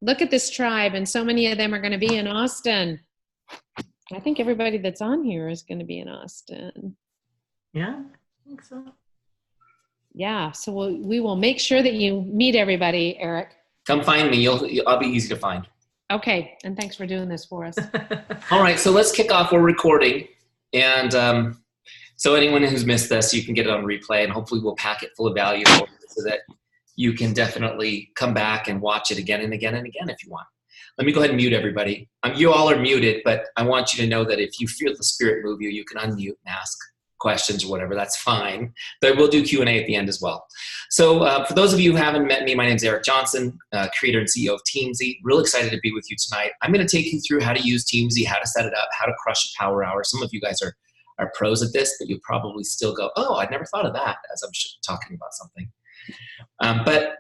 Look at this tribe, and so many of them are going to be in Austin. I think everybody that's on here is going to be in Austin. Yeah, I think so. Yeah, so we will make sure that you meet everybody, Eric. Come find me. I'll be easy to find. Okay, and thanks for doing this for us. All right, so let's kick off. We're recording, and so anyone who's missed this, you can get it on replay, and hopefully we'll pack it full of value so that you can definitely come back and watch it again and again and again if you want. Let me go ahead and mute everybody. You all are muted, but I want you to know that if you feel the spirit move you, you can unmute and ask questions or whatever. That's fine. But we'll do Q&A at the end as well. So for those of you who haven't met me, my name is Eric Johnson, creator and CEO of Teamzy. Real excited to be with you tonight. I'm going to take you through how to use Teamzy, how to set it up, how to crush a power hour. Some of you guys are pros at this, but you'll probably still go, oh, I'd never thought of that as I'm talking about something. But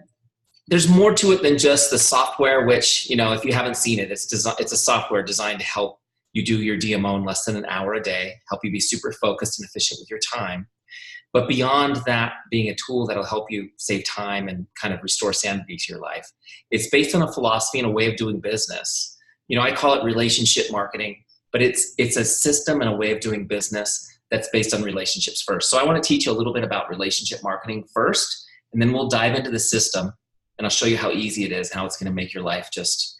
there's more to it than just the software, which, if you haven't seen it, it's a software designed to help you do your DMO in less than an hour a day, help you be super focused and efficient with your time. But beyond that being a tool that'll help you save time and kind of restore sanity to your life, it's based on a philosophy and a way of doing business. I call it relationship marketing, but it's a system and a way of doing business that's based on relationships first. So I want to teach you a little bit about relationship marketing first, and then we'll dive into the system, and I'll show you how easy it is, how it's going to make your life just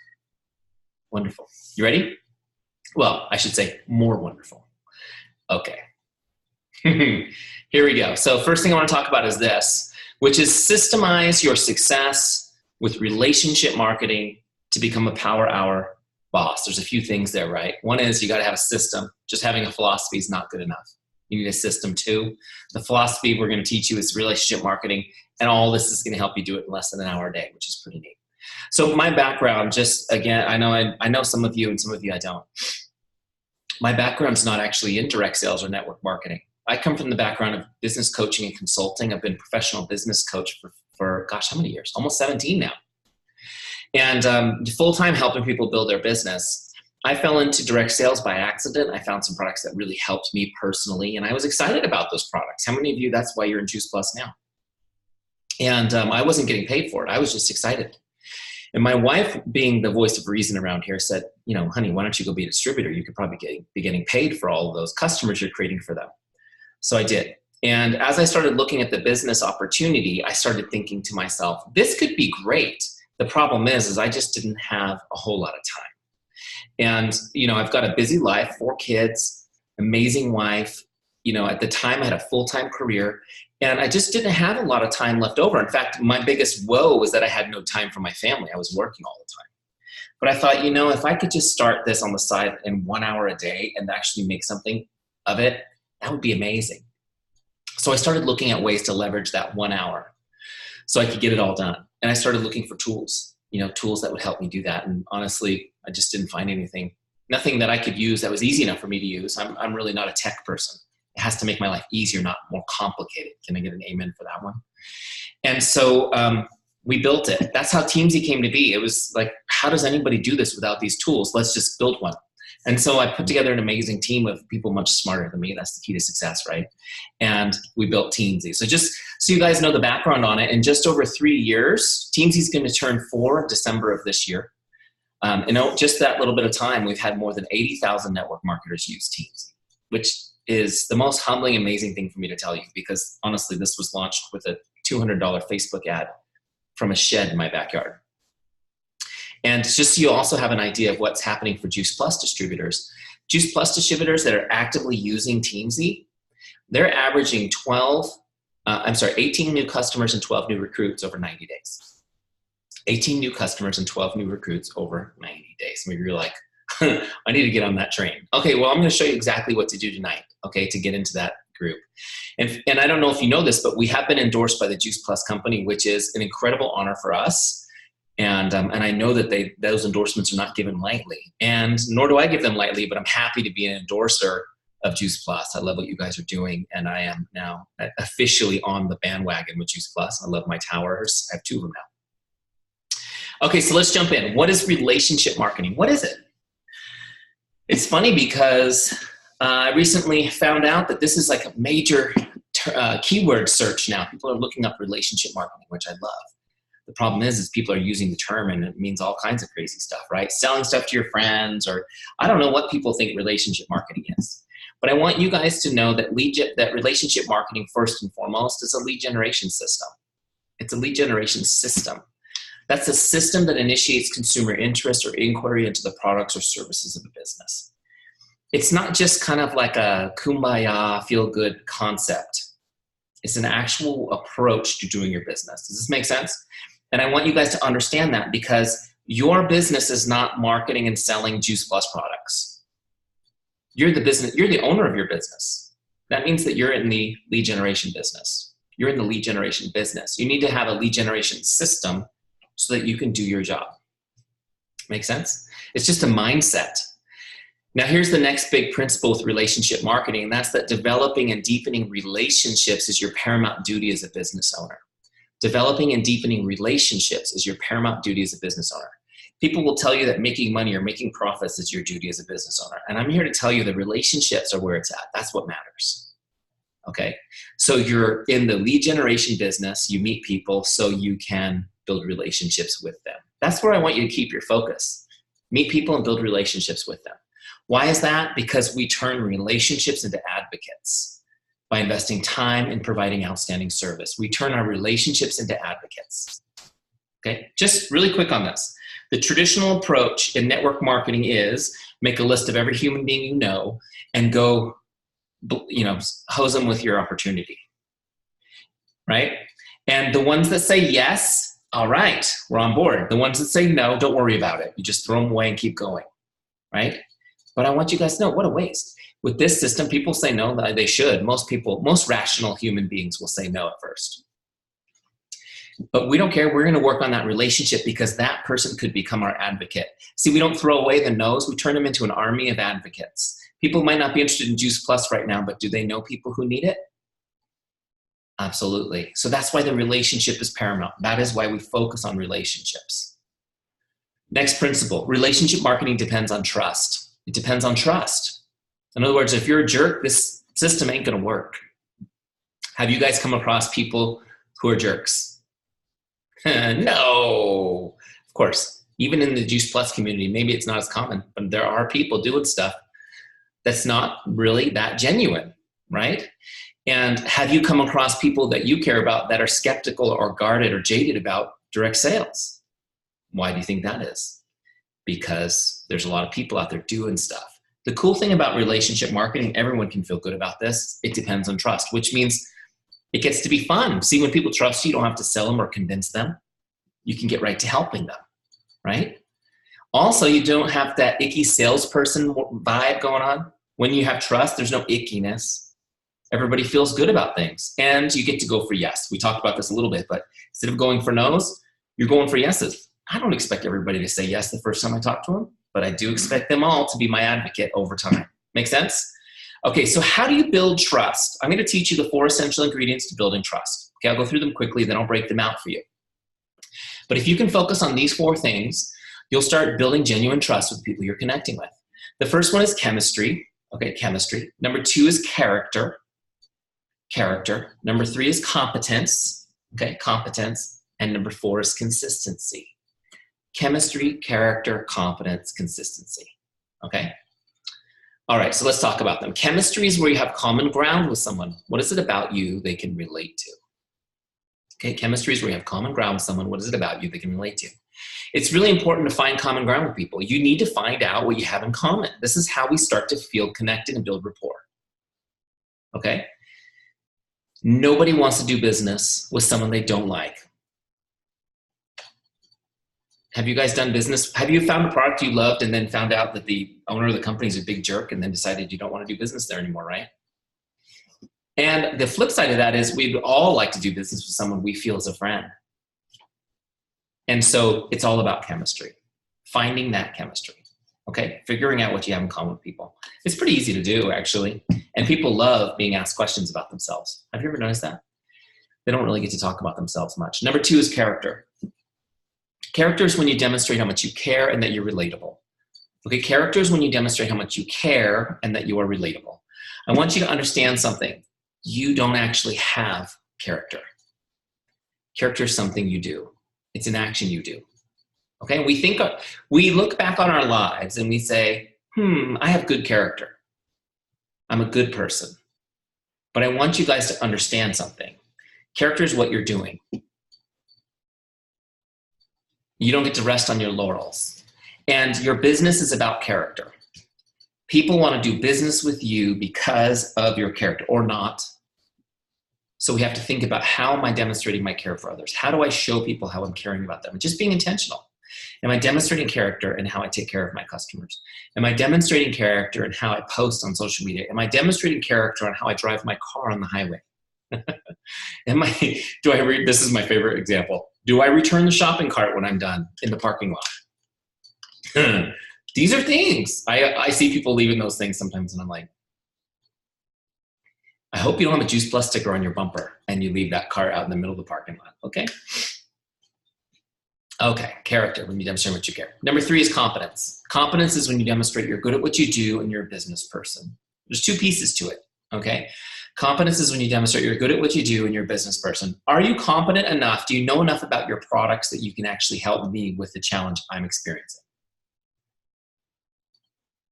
wonderful. You ready? Well, I should say more wonderful. Okay. Here we go. So first thing I want to talk about is this, which is systemize your success with relationship marketing to become a power hour boss. There's a few things there, right? One is you got to have a system. Just having a philosophy is not good enough. You need a system too. The philosophy we're going to teach you is relationship marketing, and all this is going to help you do it in less than an hour a day, which is pretty neat. So my background, just again, I know some of you and some of you I don't. My background's not actually in direct sales or network marketing. I come from the background of business coaching and consulting. I've been a professional business coach for gosh, how many years? Almost 17 now. And full-time helping people build their business. I fell into direct sales by accident. I found some products that really helped me personally, and I was excited about those products. How many of you, that's why you're in Juice Plus now? And I wasn't getting paid for it. I was just excited. And my wife, being the voice of reason around here, said, honey, why don't you go be a distributor? You could probably be getting paid for all of those customers you're creating for them. So I did. And as I started looking at the business opportunity, I started thinking to myself, this could be great. The problem is I just didn't have a whole lot of time. And, I've got a busy life, 4 kids, amazing wife. At the time I had a full-time career, and I just didn't have a lot of time left over. In fact, my biggest woe was that I had no time for my family. I was working all the time. But I thought, if I could just start this on the side in 1 hour a day and actually make something of it, that would be amazing. So I started looking at ways to leverage that 1 hour so I could get it all done. And I started looking for tools, tools that would help me do that. And honestly, I just didn't find nothing that I could use that was easy enough for me to use. I'm really not a tech person. It has to make my life easier, not more complicated. Can I get an amen for that one? And so we built it. That's how Teamzy came to be. It was like, how does anybody do this without these tools? Let's just build one. And so I put together an amazing team of people much smarter than me. That's the key to success, right? And we built Teamzy. So just so you guys know the background on it, in just over 3 years, Teamzy's going to turn 4 in December of this year. Just that little bit of time, we've had more than 80,000 network marketers use Teamzy, which is the most humbling, amazing thing for me to tell you, because honestly, this was launched with a $200 Facebook ad from a shed in my backyard. And just so you also have an idea of what's happening for Juice Plus distributors. Juice Plus distributors that are actively using Teamzy, they're averaging 18 new customers and 12 new recruits over 90 days. 18 new customers and 12 new recruits over 90 days. Maybe you're like, I need to get on that train. Okay, well, I'm going to show you exactly what to do tonight, okay, to get into that group. And I don't know if you know this, but we have been endorsed by the Juice Plus company, which is an incredible honor for us. And I know that those endorsements are not given lightly, and nor do I give them lightly, but I'm happy to be an endorser of Juice Plus. I love what you guys are doing, and I am now officially on the bandwagon with Juice Plus. I love my towers. I have 2 of them now. Okay, so let's jump in. What is relationship marketing? What is it? It's funny because I recently found out that this is like a major keyword search now. People are looking up relationship marketing, which I love. The problem is people are using the term and it means all kinds of crazy stuff, right? Selling stuff to your friends, or I don't know what people think relationship marketing is. But I want you guys to know that that relationship marketing, first and foremost, is a lead generation system. It's a lead generation system. That's a system that initiates consumer interest or inquiry into the products or services of a business. It's not just kind of like a kumbaya, feel-good concept. It's an actual approach to doing your business. Does this make sense? And I want you guys to understand that, because your business is not marketing and selling Juice Plus products. You're the owner of your business. That means that you're in the lead generation business. You're in the lead generation business. You need to have a lead generation system so that you can do your job. Make sense? It's just a mindset. Now, here's the next big principle with relationship marketing, and that's that developing and deepening relationships is your paramount duty as a business owner. Developing and deepening relationships is your paramount duty as a business owner. People will tell you that making money or making profits is your duty as a business owner. And I'm here to tell you the relationships are where it's at. That's what matters. Okay? So you're in the lead generation business. You meet people so you can build relationships with them. That's where I want you to keep your focus. Meet people and build relationships with them. Why is that? Because we turn relationships into advocates by investing time in providing outstanding service. We turn our relationships into advocates. Okay, just really quick on this. The traditional approach in network marketing is make a list of every human being you know and go, hose them with your opportunity, right? And the ones that say yes, all right, we're on board. The ones that say no, don't worry about it. You just throw them away and keep going, right? But I want you guys to know, what a waste. With this system, people say no, they should. Most rational human beings will say no at first. But we don't care. We're going to work on that relationship, because that person could become our advocate. See, we don't throw away the no's. We turn them into an army of advocates. People might not be interested in Juice Plus right now, but do they know people who need it? Absolutely. So that's why the relationship is paramount. That is why we focus on relationships. Next principle, relationship marketing depends on trust. It depends on trust. In other words, if you're a jerk, this system ain't going to work. Have you guys come across people who are jerks? No. Of course, even in the Juice Plus community, maybe it's not as common, but there are people doing stuff that's not really that genuine, right? And have you come across people that you care about that are skeptical or guarded or jaded about direct sales? Why do you think that is? Because there's a lot of people out there doing stuff. The cool thing about relationship marketing, everyone can feel good about this, it depends on trust, which means it gets to be fun. See, when people trust you, you don't have to sell them or convince them. You can get right to helping them, right? Also, you don't have that icky salesperson vibe going on. When you have trust, there's no ickiness. Everybody feels good about things. And you get to go for yes. We talked about this a little bit, but instead of going for no's, you're going for yeses. I don't expect everybody to say yes the first time I talk to them, but I do expect them all to be my advocate over time. Make sense? Okay, so how do you build trust? I'm going to teach you the 4 essential ingredients to building trust. Okay, I'll go through them quickly, then I'll break them out for you. But if you can focus on these 4 things, you'll start building genuine trust with people you're connecting with. The first one is chemistry. Okay, chemistry. Number 2 is character. Character. Number 3 is competence. Okay, competence. And number 4 is consistency. Chemistry, character, competence, consistency. Okay? All right, so let's talk about them. Chemistry is where you have common ground with someone. What is it about you they can relate to? Okay, chemistry is where you have common ground with someone. What is it about you they can relate to? It's really important to find common ground with people. You need to find out what you have in common. This is how we start to feel connected and build rapport. Okay? Nobody wants to do business with someone they don't like. Have you guys done business? Have you found a product you loved and then found out that the owner of the company is a big jerk and then decided you don't want to do business there anymore, right? And the flip side of that is we'd all like to do business with someone we feel is a friend. And so it's all about chemistry, finding that chemistry, okay? Figuring out what you have in common with people. It's pretty easy to do, actually. And people love being asked questions about themselves. Have you ever noticed that? They don't really get to talk about themselves much. Number 2 is character. Character is when you demonstrate how much you care and that you're relatable. Okay, character is when you demonstrate how much you care and that you are relatable. I want you to understand something. You don't actually have character. Character is something you do. It's an action you do. Okay, we look back on our lives and we say, I have good character. I'm a good person. But I want you guys to understand something. Character is what you're doing. You don't get to rest on your laurels. And your business is about character. People want to do business with you because of your character or not. So we have to think about, how am I demonstrating my care for others? How do I show people how I'm caring about them? And just being intentional. Am I demonstrating character in how I take care of my customers? Am I demonstrating character in how I post on social media? Am I demonstrating character on how I drive my car on the highway? This is my favorite example. Do I return the shopping cart when I'm done in the parking lot? These are things. I see people leaving those things sometimes, and I'm like, I hope you don't have a Juice Plus sticker on your bumper and you leave that cart out in the middle of the parking lot, okay? Okay, character, when you demonstrate what you care. Number 3 is competence. Competence is when you demonstrate you're good at what you do and you're a business person. There's 2 pieces to it, okay? Competence is when you demonstrate you're good at what you do and you're a business person. Are you competent enough? Do you know enough about your products that you can actually help me with the challenge I'm experiencing?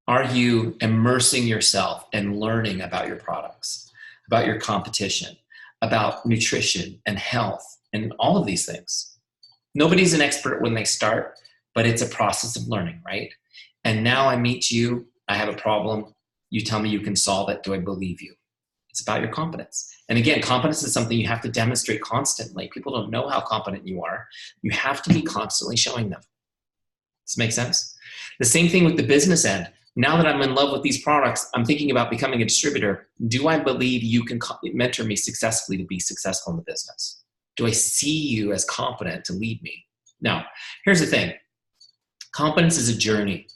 Are you immersing yourself and learning about your products, about your competition, about nutrition and health and all of these things? Nobody's an expert when they start, but it's a process of learning, right? And now I meet you, I have a problem, you tell me you can solve it, do I believe you? It's about your competence. And again, competence is something you have to demonstrate constantly. People don't know how competent you are. You have to be constantly showing them. Does this make sense? The same thing with the business end. Now that I'm in love with these products, I'm thinking about becoming a distributor. Do I believe you can mentor me successfully to be successful in the business? Do I see you as competent to lead me? Now, here's the thing. Competence is a journey.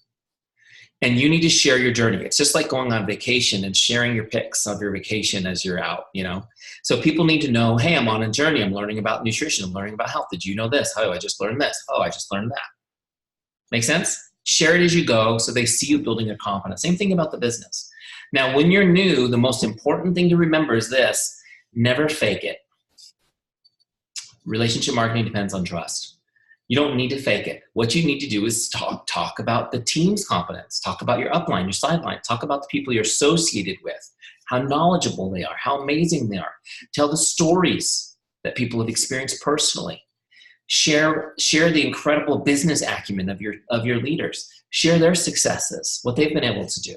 And you need to share your journey. It's just like going on vacation and sharing your pics of your vacation as you're out, you know? So people need to know, hey, I'm on a journey. I'm learning about nutrition. I'm learning about health. Did you know this? Oh, I just learned this. Oh, I just learned that. Make sense? Share it as you go so they see you building their confidence. Same thing about the business. Now, when you're new, the most important thing to remember is this: never fake it. Relationship marketing depends on trust. You don't need to fake it. What you need to do is talk about the team's competence. Talk about your upline, your sideline. Talk about the people you're associated with, how knowledgeable they are, how amazing they are. Tell the stories that people have experienced personally. Share the incredible business acumen of your leaders. Share their successes, what they've been able to do,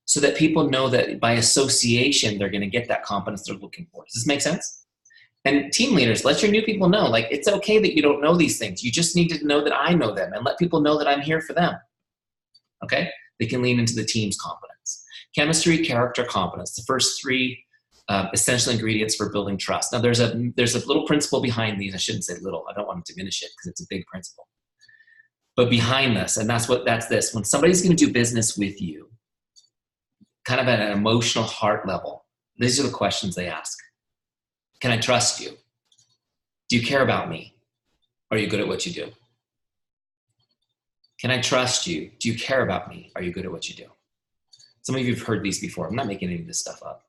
so that people know that by association, they're going to get that competence they're looking for. Does this make sense? And team leaders, let your new people know, like, it's okay that you don't know these things. You just need to know that I know them and let people know that I'm here for them. Okay? They can lean into the team's competence. Chemistry, character, competence. The first 3 essential ingredients for building trust. Now, there's a little principle behind these. I shouldn't say little. I don't want to diminish it because it's a big principle. But behind this, and that's this. When somebody's going to do business with you, kind of at an emotional heart level, these are the questions they ask. Can I trust you? Do you care about me? Are you good at what you do? Can I trust you? Do you care about me? Are you good at what you do? Some of you have heard these before. I'm not making any of this stuff up.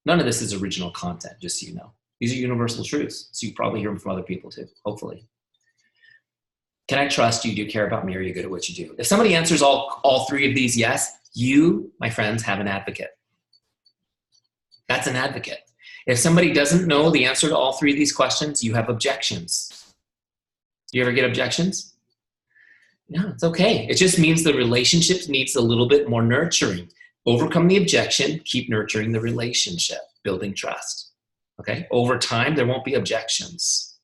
None of this is original content, just so you know. These are universal truths, so you probably hear them from other people too, hopefully. Can I trust you? Do you care about me? Are you good at what you do? If somebody answers all 3 of these yes, you, my friends, have an advocate. That's an advocate. If somebody doesn't know the answer to all 3 of these questions, you have objections. Do you ever get objections? No, it's okay. It just means the relationship needs a little bit more nurturing. Overcome the objection, keep nurturing the relationship, building trust. Okay? Over time, there won't be objections.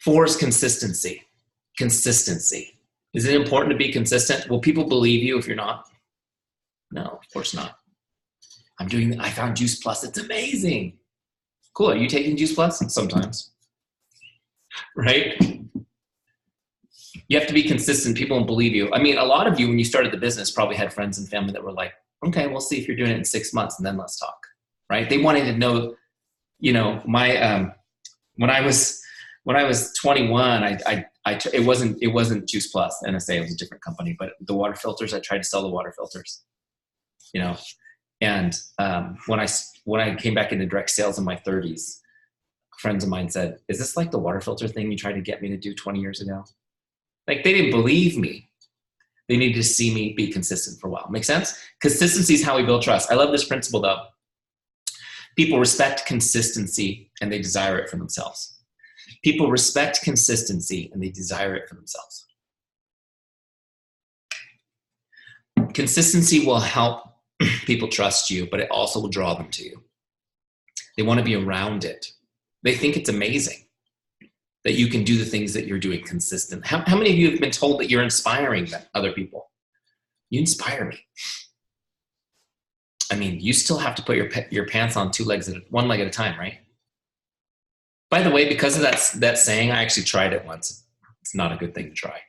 4 is consistency. Consistency. Is it important to be consistent? Will people believe you if you're not? No, of course not. I found Juice Plus. It's amazing. Cool. Are you taking Juice Plus? Sometimes. Right? You have to be consistent. People won't believe you. I mean, a lot of you, when you started the business, probably had friends and family that were like, okay, we'll see if you're doing it in 6 months and then let's talk. Right? They wanted to know, you know, when I was 21, it wasn't Juice Plus, NSA, it was a different company, but the water filters, I tried to sell the water filters, you know. And when I came back into direct sales in my 30s, friends of mine said, is this like the water filter thing you tried to get me to do 20 years ago? Like, they didn't believe me. They needed to see me be consistent for a while. Make sense? Consistency is how we build trust. I love this principle though. People respect consistency and they desire it for themselves. People respect consistency and they desire it for themselves. Consistency will help people trust you, but it also will draw them to you. They want to be around it. They think it's amazing that you can do the things that you're doing consistent. How many of you have been told that you're inspiring other people? You inspire me. I mean, you still have to put your pants on one leg at a time, right? By the way, because of that saying, I actually tried it once. It's not a good thing to try.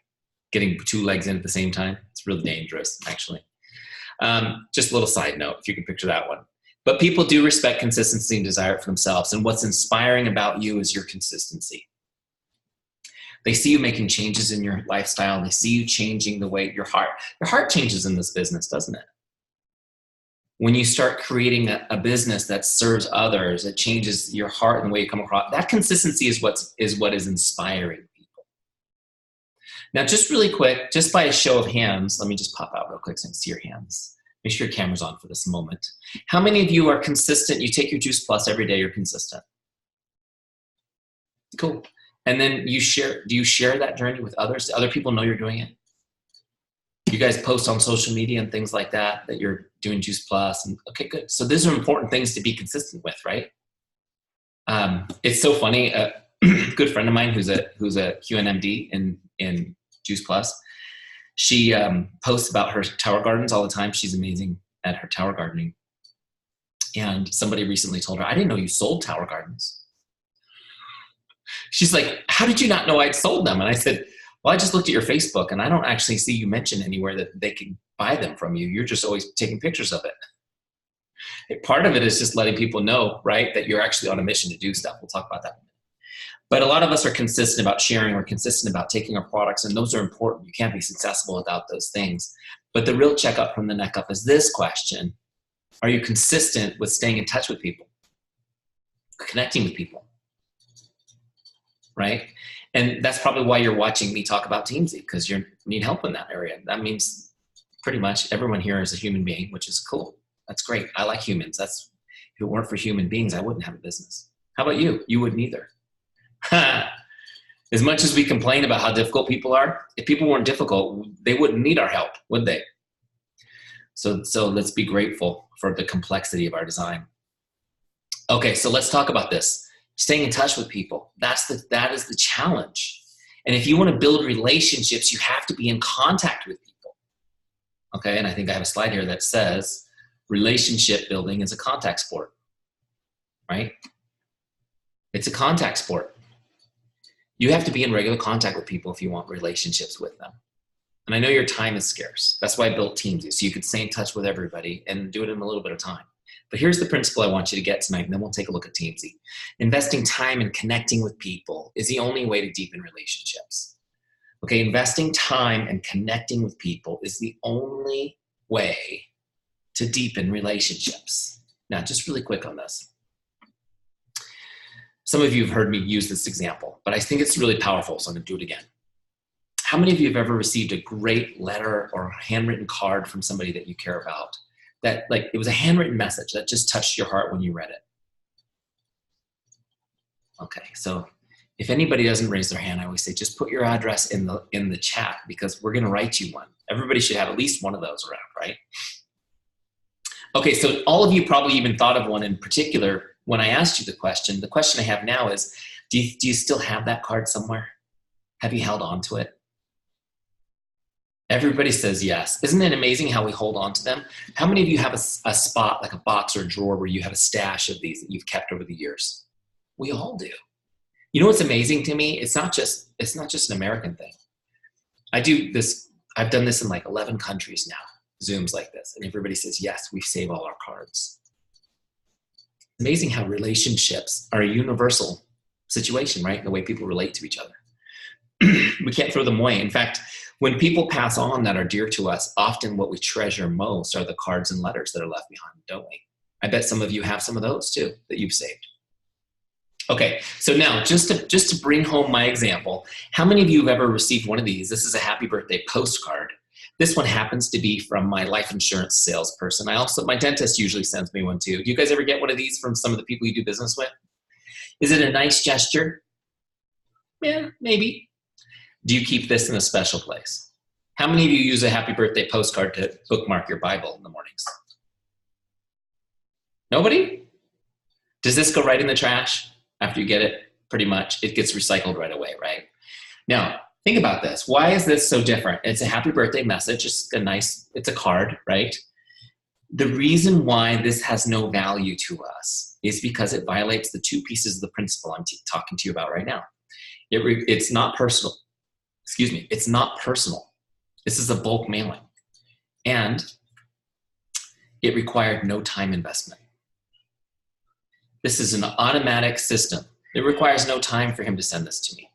Getting 2 legs in at the same time, it's really dangerous, actually. Just a little side note, if you can picture that one. But people do respect consistency and desire it for themselves. And what's inspiring about you is your consistency. They see you making changes in your lifestyle. They see you changing the way your heart changes in this business, doesn't it? When you start creating a business that serves others, it changes your heart and the way you come across. That consistency is what is inspiring people. Now, just really quick, just by a show of hands, let me just pop out real quick so I can see your hands. Make sure your camera's on for this moment. How many of you are consistent? You take your Juice Plus every day, you're consistent. Cool. And then do you share that journey with others? Do other people know you're doing it? You guys post on social media and things like that you're doing Juice Plus. And okay, good. So these are important things to be consistent with, right? It's so funny. A good friend of mine who's a QNMD in Juice Plus, she posts about her tower gardens all the time. She's amazing at her tower gardening. And somebody recently told her, I didn't know you sold tower gardens. She's like, how did you not know I'd sold them? And I said, well, I just looked at your Facebook and I don't actually see you mention anywhere that they can buy them from you. You're just always taking pictures of it. Part of it is just letting people know, right, that you're actually on a mission to do stuff. We'll talk about that. But a lot of us are consistent about sharing. We're consistent about taking our products, and those are important. You can't be successful without those things. But the real checkup from the neck up is this question. Are you consistent with staying in touch with people? Connecting with people? Right? And that's probably why you're watching me talk about Teamzy, because you need help in that area. That means pretty much everyone here is a human being, which is cool. That's great. I like humans. If it weren't for human beings, I wouldn't have a business. How about you? You wouldn't either. As much as we complain about how difficult people are, if people weren't difficult, they wouldn't need our help, would they? So let's be grateful for the complexity of our design. Okay, so let's talk about this. Staying in touch with people. That is the challenge. And if you want to build relationships, you have to be in contact with people. Okay, and I think I have a slide here that says relationship building is a contact sport, right? It's a contact sport. You have to be in regular contact with people if you want relationships with them. And I know your time is scarce. That's why I built Teamzy, so you could stay in touch with everybody and do it in a little bit of time. But here's the principle I want you to get tonight, and then we'll take a look at Teamzy. Investing time in connecting with people is the only way to deepen relationships. Okay, investing time and connecting with people is the only way to deepen relationships. Now, just really quick on this. Some of you have heard me use this example, but I think it's really powerful, so I'm going to do it again. How many of you have ever received a great letter or a handwritten card from somebody that you care about? That, like, it was a handwritten message that just touched your heart when you read it. Okay, so if anybody doesn't raise their hand, I always say, just put your address in the chat, because we're gonna write you one. Everybody should have at least one of those around, right? Okay, so all of you probably even thought of one in particular when I asked you the question. The question I have now is, do you still have that card somewhere? Have you held on to it? Everybody says yes. Isn't it amazing how we hold on to them? How many of you have a spot, like a box or a drawer, where you have a stash of these that you've kept over the years? We all do. You know what's amazing to me? It's not just an American thing. I've done this in like 11 countries now, Zooms like this, and everybody says, yes, we save all our cards. It's amazing how relationships are a universal situation, right? The way people relate to each other. We can't throw them away. In fact, when people pass on that are dear to us, often what we treasure most are the cards and letters that are left behind, don't we? I bet some of you have some of those too that you've saved. Okay, so now just to bring home my example, how many of you have ever received one of these? This is a happy birthday postcard. This one happens to be from my life insurance salesperson. My dentist usually sends me one too. Do you guys ever get one of these from some of the people you do business with? Is it a nice gesture? Yeah, maybe. Do you keep this in a special place? How many of you use a happy birthday postcard to bookmark your Bible in the mornings? Nobody? Does this go right in the trash after you get it? Pretty much. It gets recycled right away, right? Now, think about this. Why is this so different? It's a happy birthday message. It's a card, right? The reason why this has no value to us is because it violates the two pieces of the principle I'm talking to you about right now. It's not personal. Excuse me. It's not personal. This is a bulk mailing. And it required no time investment. This is an automatic system. It requires no time for him to send this to me.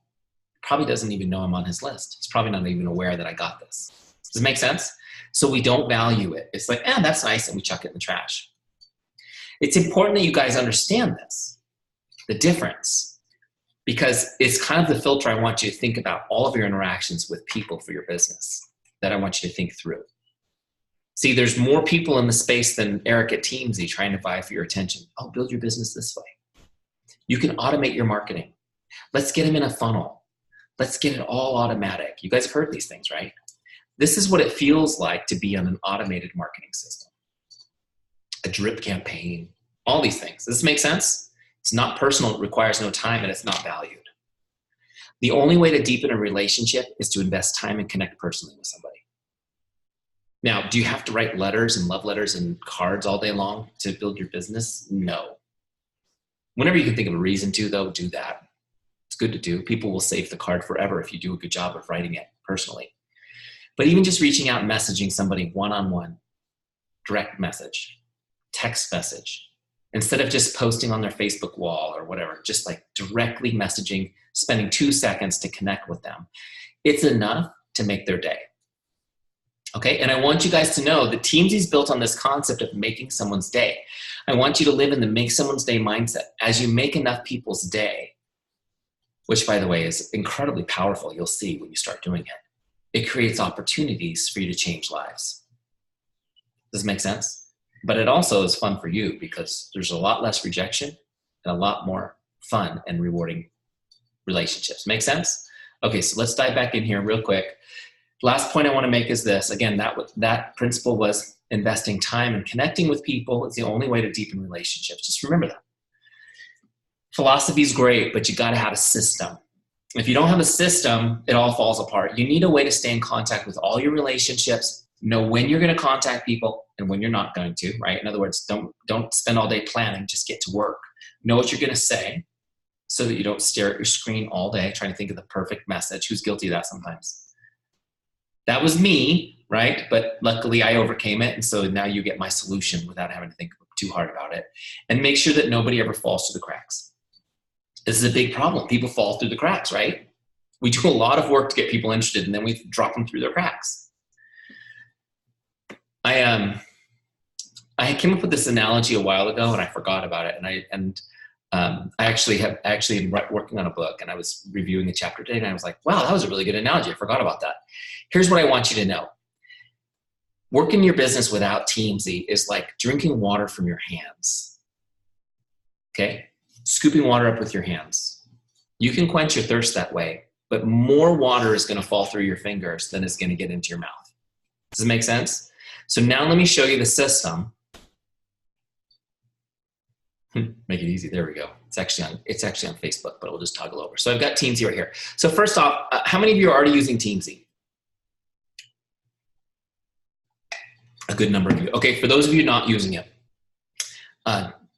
Probably doesn't even know I'm on his list. He's probably not even aware that I got this. Does it make sense? So we don't value it. It's like, that's nice, and we chuck it in the trash. It's important that you guys understand this, the difference, because it's kind of the filter I want you to think about all of your interactions with people for your business that I want you to think through. See, there's more people in the space than Eric at Teamzy trying to vie for your attention. Oh, build your business this way. You can automate your marketing. Let's get them in a funnel. Let's get it all automatic. You guys have heard these things, right? This is what it feels like to be on an automated marketing system. A drip campaign, all these things. Does this make sense? It's not personal, it requires no time, and it's not valued. The only way to deepen a relationship is to invest time and connect personally with somebody. Now, do you have to write letters and love letters and cards all day long to build your business? No. Whenever you can think of a reason to, though, do that. It's good to do. People will save the card forever if you do a good job of writing it personally. But even just reaching out and messaging somebody one-on-one, direct message, text message, instead of just posting on their Facebook wall or whatever, just like directly messaging, spending 2 seconds to connect with them. It's enough to make their day. Okay, and I want you guys to know that Teamzy is built on this concept of making someone's day. I want you to live in the make someone's day mindset. As you make enough people's day, which by the way is incredibly powerful, you'll see when you start doing it, it creates opportunities for you to change lives. Does it make sense? But it also is fun for you because there's a lot less rejection and a lot more fun and rewarding relationships. Make sense? Okay, so let's dive back in here real quick. Last point I want to make is this. Again, that principle was investing time and connecting with people is the only way to deepen relationships. Just remember that. Philosophy is great, but you got to have a system. If you don't have a system, it all falls apart. You need a way to stay in contact with all your relationships, know when you're going to contact people and when you're not going to, right? In other words, don't spend all day planning, just get to work. Know what you're going to say so that you don't stare at your screen all day trying to think of the perfect message. Who's guilty of that sometimes? That was me, right? But luckily I overcame it. And so now you get my solution without having to think too hard about it. And make sure that nobody ever falls through the cracks. This is a big problem. People fall through the cracks, right? We do a lot of work to get people interested and then we drop them through their cracks. I came up with this analogy a while ago and I forgot about it. I actually am working on a book and I was reviewing a chapter today and I was like, wow, that was a really good analogy. I forgot about that. Here's what I want you to know. Working your business without Teamzy is like drinking water from your hands. Okay? Scooping water up with your hands. You can quench your thirst that way, but more water is going to fall through your fingers than is going to get into your mouth. Does it make sense? So now let me show you the system. Make it easy. There we go. It's actually on Facebook, but we'll just toggle over. So I've got Teamzy right here. So first off, how many of you are already using Teamzy? A good number of you. Okay, for those of you not using it,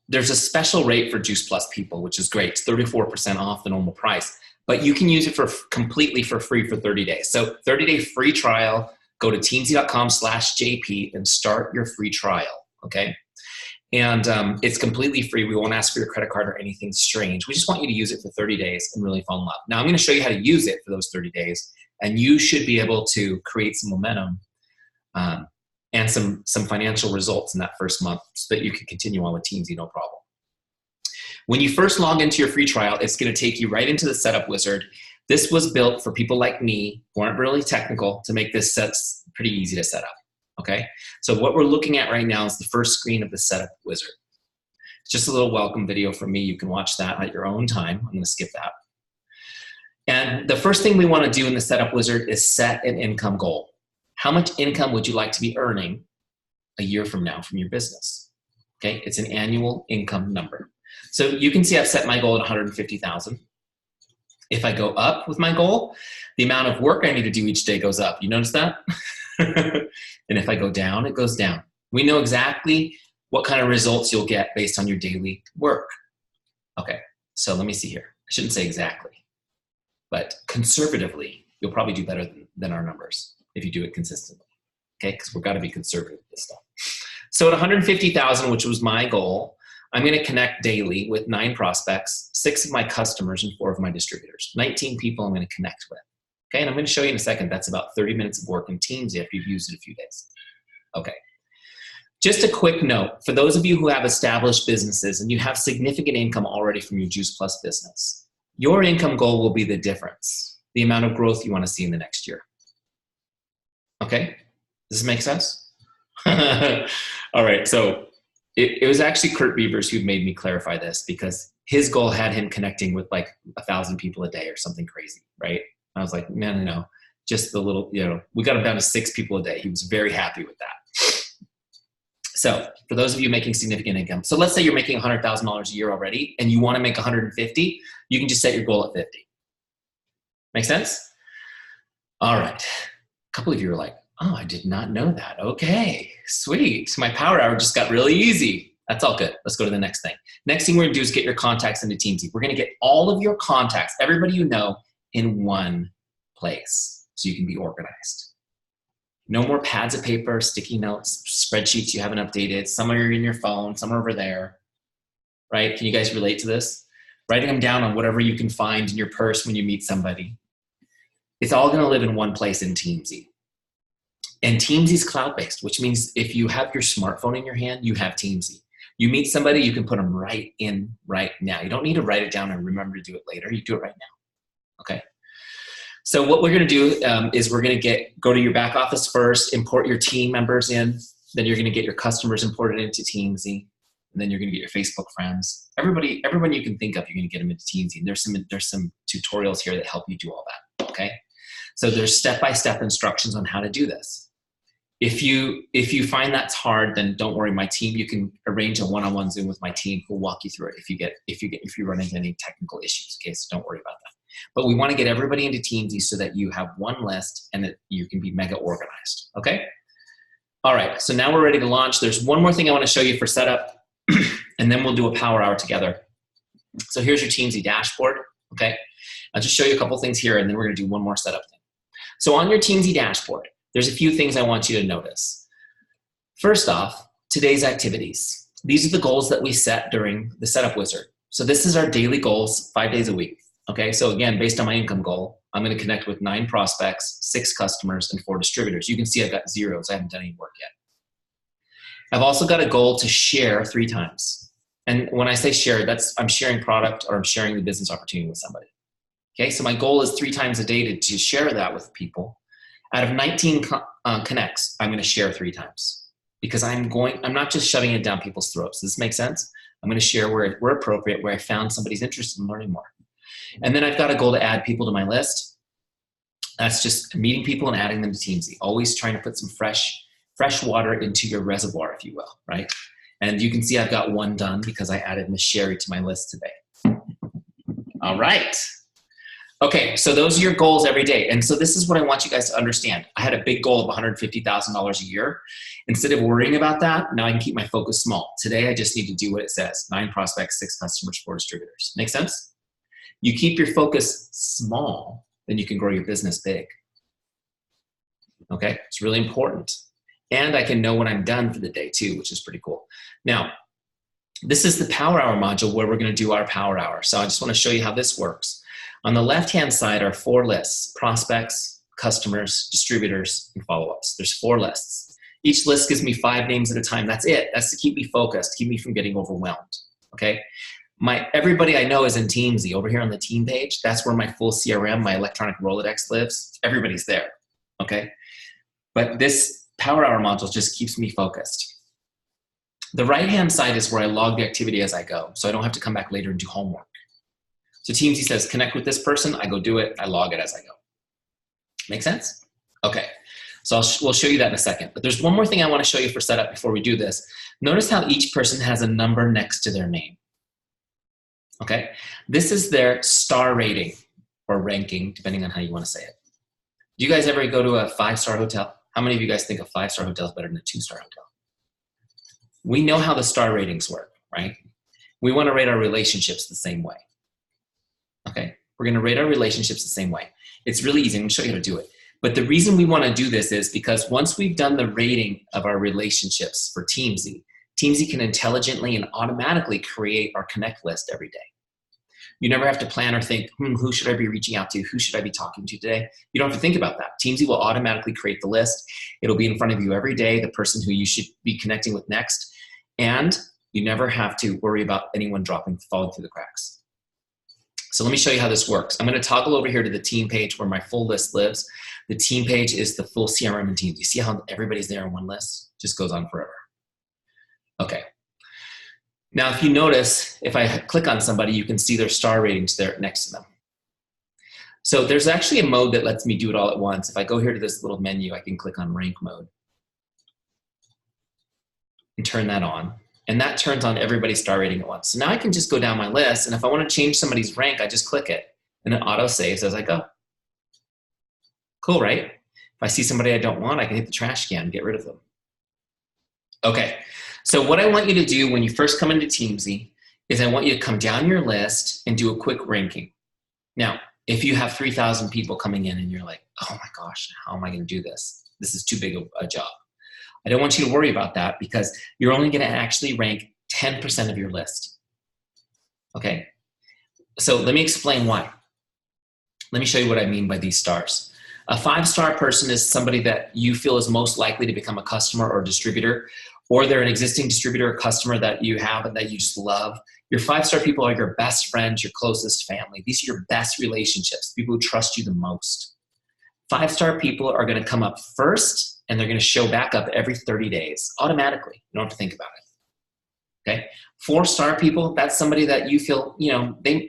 there's a special rate for Juice Plus people, which is great. It's 34% off the normal price, but you can use it completely for free for 30 days. So 30-day free trial, go to teamzy.com/JP and start your free trial, okay? And it's completely free. We won't ask for your credit card or anything strange. We just want you to use it for 30 days and really fall in love. Now I'm gonna show you how to use it for those 30 days, and you should be able to create some momentum and some financial results in that first month so that you can continue on with Teamzy, no problem. When you first log into your free trial, it's going to take you right into the setup wizard. This was built for people like me who aren't really technical to make this pretty easy to set up, okay? So what we're looking at right now is the first screen of the setup wizard. It's just a little welcome video from me. You can watch that at your own time. I'm going to skip that. And the first thing we want to do in the setup wizard is set an income goal. How much income would you like to be earning a year from now from your business? Okay, it's an annual income number. So you can see I've set my goal at 150,000. If I go up with my goal, the amount of work I need to do each day goes up. You notice that? And if I go down, it goes down. We know exactly what kind of results you'll get based on your daily work. Okay, so let me see here. I shouldn't say exactly, but conservatively, you'll probably do better than our numbers if you do it consistently. Okay, because we've got to be conservative with this stuff. So at 150,000, which was my goal, I'm going to connect daily with 9 prospects, 6 of my customers, and 4 of my distributors. 19 people I'm going to connect with. Okay, and I'm going to show you in a second. That's about 30 minutes of work in Teamzy after you've used it a few days. Okay. Just a quick note, for those of you who have established businesses and you have significant income already from your Juice Plus business, your income goal will be the difference, the amount of growth you want to see in the next year. Okay? Does this make sense? All right, so it was actually Kurt Beavers who made me clarify this because his goal had him connecting with like 1,000 people a day or something crazy, right? I was like, no, just the little, we got him down to 6 people a day. He was very happy with that. So for those of you making significant income, so let's say you're making $100,000 a year already and you want to make 150, you can just set your goal at 50. Make sense? All right. A couple of you are like, oh, I did not know that. Okay, sweet. My power hour just got really easy. That's all good. Let's go to the next thing. Next thing we're gonna do is get your contacts into Teamzy. We're gonna get all of your contacts, everybody you know, in one place so you can be organized. No more pads of paper, sticky notes, spreadsheets you haven't updated. Some are in your phone, some are over there, right? Can you guys relate to this? Writing them down on whatever you can find in your purse when you meet somebody. It's all gonna live in one place in Teamzy. And Teamzy is cloud-based, which means if you have your smartphone in your hand, you have Teamzy. You meet somebody, you can put them right in right now. You don't need to write it down and remember to do it later. You do it right now, okay? So what we're gonna do is we're gonna go to your back office first, import your team members in, then you're gonna get your customers imported into Teamzy, and then you're gonna get your Facebook friends. Everyone you can think of, you're gonna get them into Teamzy. And there's some tutorials here that help you do all that, okay? So there's step-by-step instructions on how to do this. If you find that's hard, then don't worry. My team, you can arrange a one-on-one Zoom with my team who'll walk you through it if you run into any technical issues. Okay, so don't worry about that. But we want to get everybody into Teamzy so that you have one list and that you can be mega organized. Okay. All right. So now we're ready to launch. There's one more thing I want to show you for setup, and then we'll do a power hour together. So here's your Teamzy dashboard. Okay. I'll just show you a couple things here, and then we're going to do one more setup thing. So on your Teamzy dashboard, there's a few things I want you to notice. First off, today's activities. These are the goals that we set during the setup wizard. So this is our daily goals, 5 days a week. Okay, so again, based on my income goal, I'm going to connect with 9 prospects, 6 customers, and 4 distributors. You can see I've got zeros. I haven't done any work yet. I've also got a goal to share 3 times. And when I say share, I'm sharing product or I'm sharing the business opportunity with somebody. Okay, so my goal is 3 times a day to share that with people. Out of 19 connects, I'm going to share 3 times because I'm not just shoving it down people's throats. Does this make sense? I'm going to share where appropriate, where I found somebody's interested in learning more. And then I've got a goal to add people to my list. That's just meeting people and adding them to Teamzy. Always trying to put some fresh water into your reservoir, if you will, right? And you can see I've got 1 done because I added Miss Sherry to my list today. All right. Okay, so those are your goals every day. And so this is what I want you guys to understand. I had a big goal of $150,000 a year. Instead of worrying about that, now I can keep my focus small. Today, I just need to do what it says. 9 prospects, 6 customers, 4 distributors. Make sense? You keep your focus small, then you can grow your business big. Okay, it's really important. And I can know when I'm done for the day too, which is pretty cool. Now, this is the Power Hour module where we're gonna do our Power Hour. So I just wanna show you how this works. On the left-hand side are 4 lists: prospects, customers, distributors, and follow-ups. There's 4 lists. Each list gives me 5 names at a time. That's it. That's to keep me focused, keep me from getting overwhelmed, okay? Everybody I know is in Teamzy. Over here on the team page, that's where my full CRM, my electronic Rolodex lives. Everybody's there, okay? But this Power Hour module just keeps me focused. The right-hand side is where I log the activity as I go, so I don't have to come back later and do homework. So Teamzy says, connect with this person, I go do it, I log it as I go. Make sense? Okay, so we'll show you that in a second. But there's one more thing I want to show you for setup before we do this. Notice how each person has a number next to their name. Okay, this is their star rating or ranking, depending on how you want to say it. Do you guys ever go to a 5-star hotel? How many of you guys think a 5-star hotel is better than a 2-star hotel? We know how the star ratings work, right? We want to rate our relationships the same way. Okay, we're going to rate our relationships the same way. It's really easy. I'm going to show you how to do it. But the reason we want to do this is because once we've done the rating of our relationships for Teamzy, Teamzy can intelligently and automatically create our connect list every day. You never have to plan or think, who should I be reaching out to? Who should I be talking to today? You don't have to think about that. Teamzy will automatically create the list. It'll be in front of you every day, the person who you should be connecting with next. And you never have to worry about anyone falling through the cracks. So let me show you how this works. I'm going to toggle over here to the team page where my full list lives. The team page is the full CRM and Teams. You see how everybody's there in one list? Just goes on forever. Okay. Now, if you notice, if I click on somebody, you can see their star ratings there next to them. So there's actually a mode that lets me do it all at once. If I go here to this little menu, I can click on rank mode and turn that on. And that turns on everybody's star rating at once. So now I can just go down my list, and if I want to change somebody's rank, I just click it, and it auto saves as I go. Cool, right? If I see somebody I don't want, I can hit the trash can and get rid of them. Okay, so what I want you to do when you first come into Teamzy is I want you to come down your list and do a quick ranking. Now, if you have 3,000 people coming in and you're like, oh my gosh, how am I going to do this? This is too big a job. I don't want you to worry about that because you're only going to actually rank 10% of your list. Okay? So let me explain why. Let me show you what I mean by these stars. A 5-star person is somebody that you feel is most likely to become a customer or a distributor, or they're an existing distributor or customer that you have and that you just love. Your 5-star people are your best friends, your closest family. These are your best relationships, people who trust you the most. 5-star people are going to come up first, and they're going to show back up every 30 days automatically. You don't have to think about it. Okay? 4-star people, that's somebody that you feel,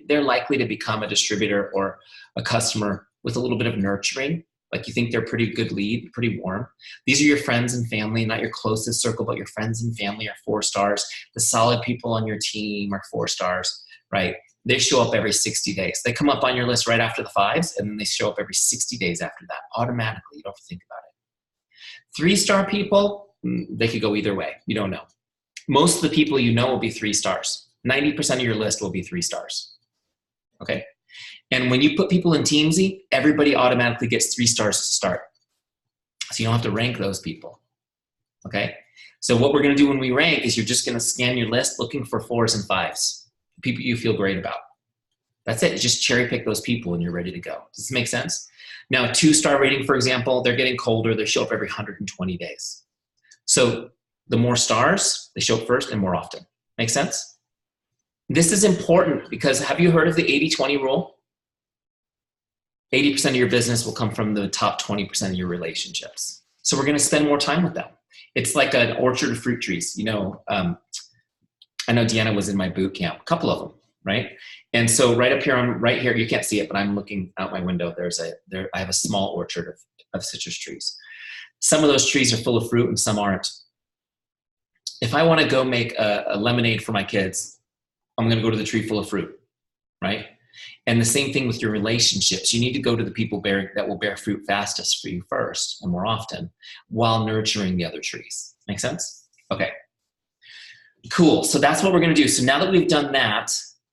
they're likely to become a distributor or a customer with a little bit of nurturing. Like you think they're a pretty good lead, pretty warm. These are your friends and family, not your closest circle, but your friends and family are 4 stars. The solid people on your team are 4 stars, right? They show up every 60 days. They come up on your list right after the 5s, and then they show up every 60 days after that, automatically. You don't have to think about it. 3-star people, they could go either way. You don't know. Most of the people you know will be 3 stars. 90% of your list will be 3 stars. Okay? And when you put people in Teamzy, everybody automatically gets 3 stars to start. So you don't have to rank those people. Okay? So what we're going to do when we rank is you're just going to scan your list looking for 4s and 5s, people you feel great about. That's it. You just cherry pick those people and you're ready to go. Does this make sense? Now, 2-star rating, for example, they're getting colder. They show up every 120 days. So the more stars, they show up first and more often. Make sense? This is important because have you heard of the 80-20 rule? 80% of your business will come from the top 20% of your relationships. So we're going to spend more time with them. It's like an orchard of fruit trees. I know Deanna was in my boot camp, a couple of them, right? And so right up here, right here, you can't see it, but I'm looking out my window. I have a small orchard of citrus trees. Some of those trees are full of fruit and some aren't. If I want to go make a lemonade for my kids, I'm going to go to the tree full of fruit, right? And the same thing with your relationships. You need to go to the people that will bear fruit fastest for you first and more often while nurturing the other trees. Make sense? Okay. Cool. So that's what we're going to do. So now that we've done that,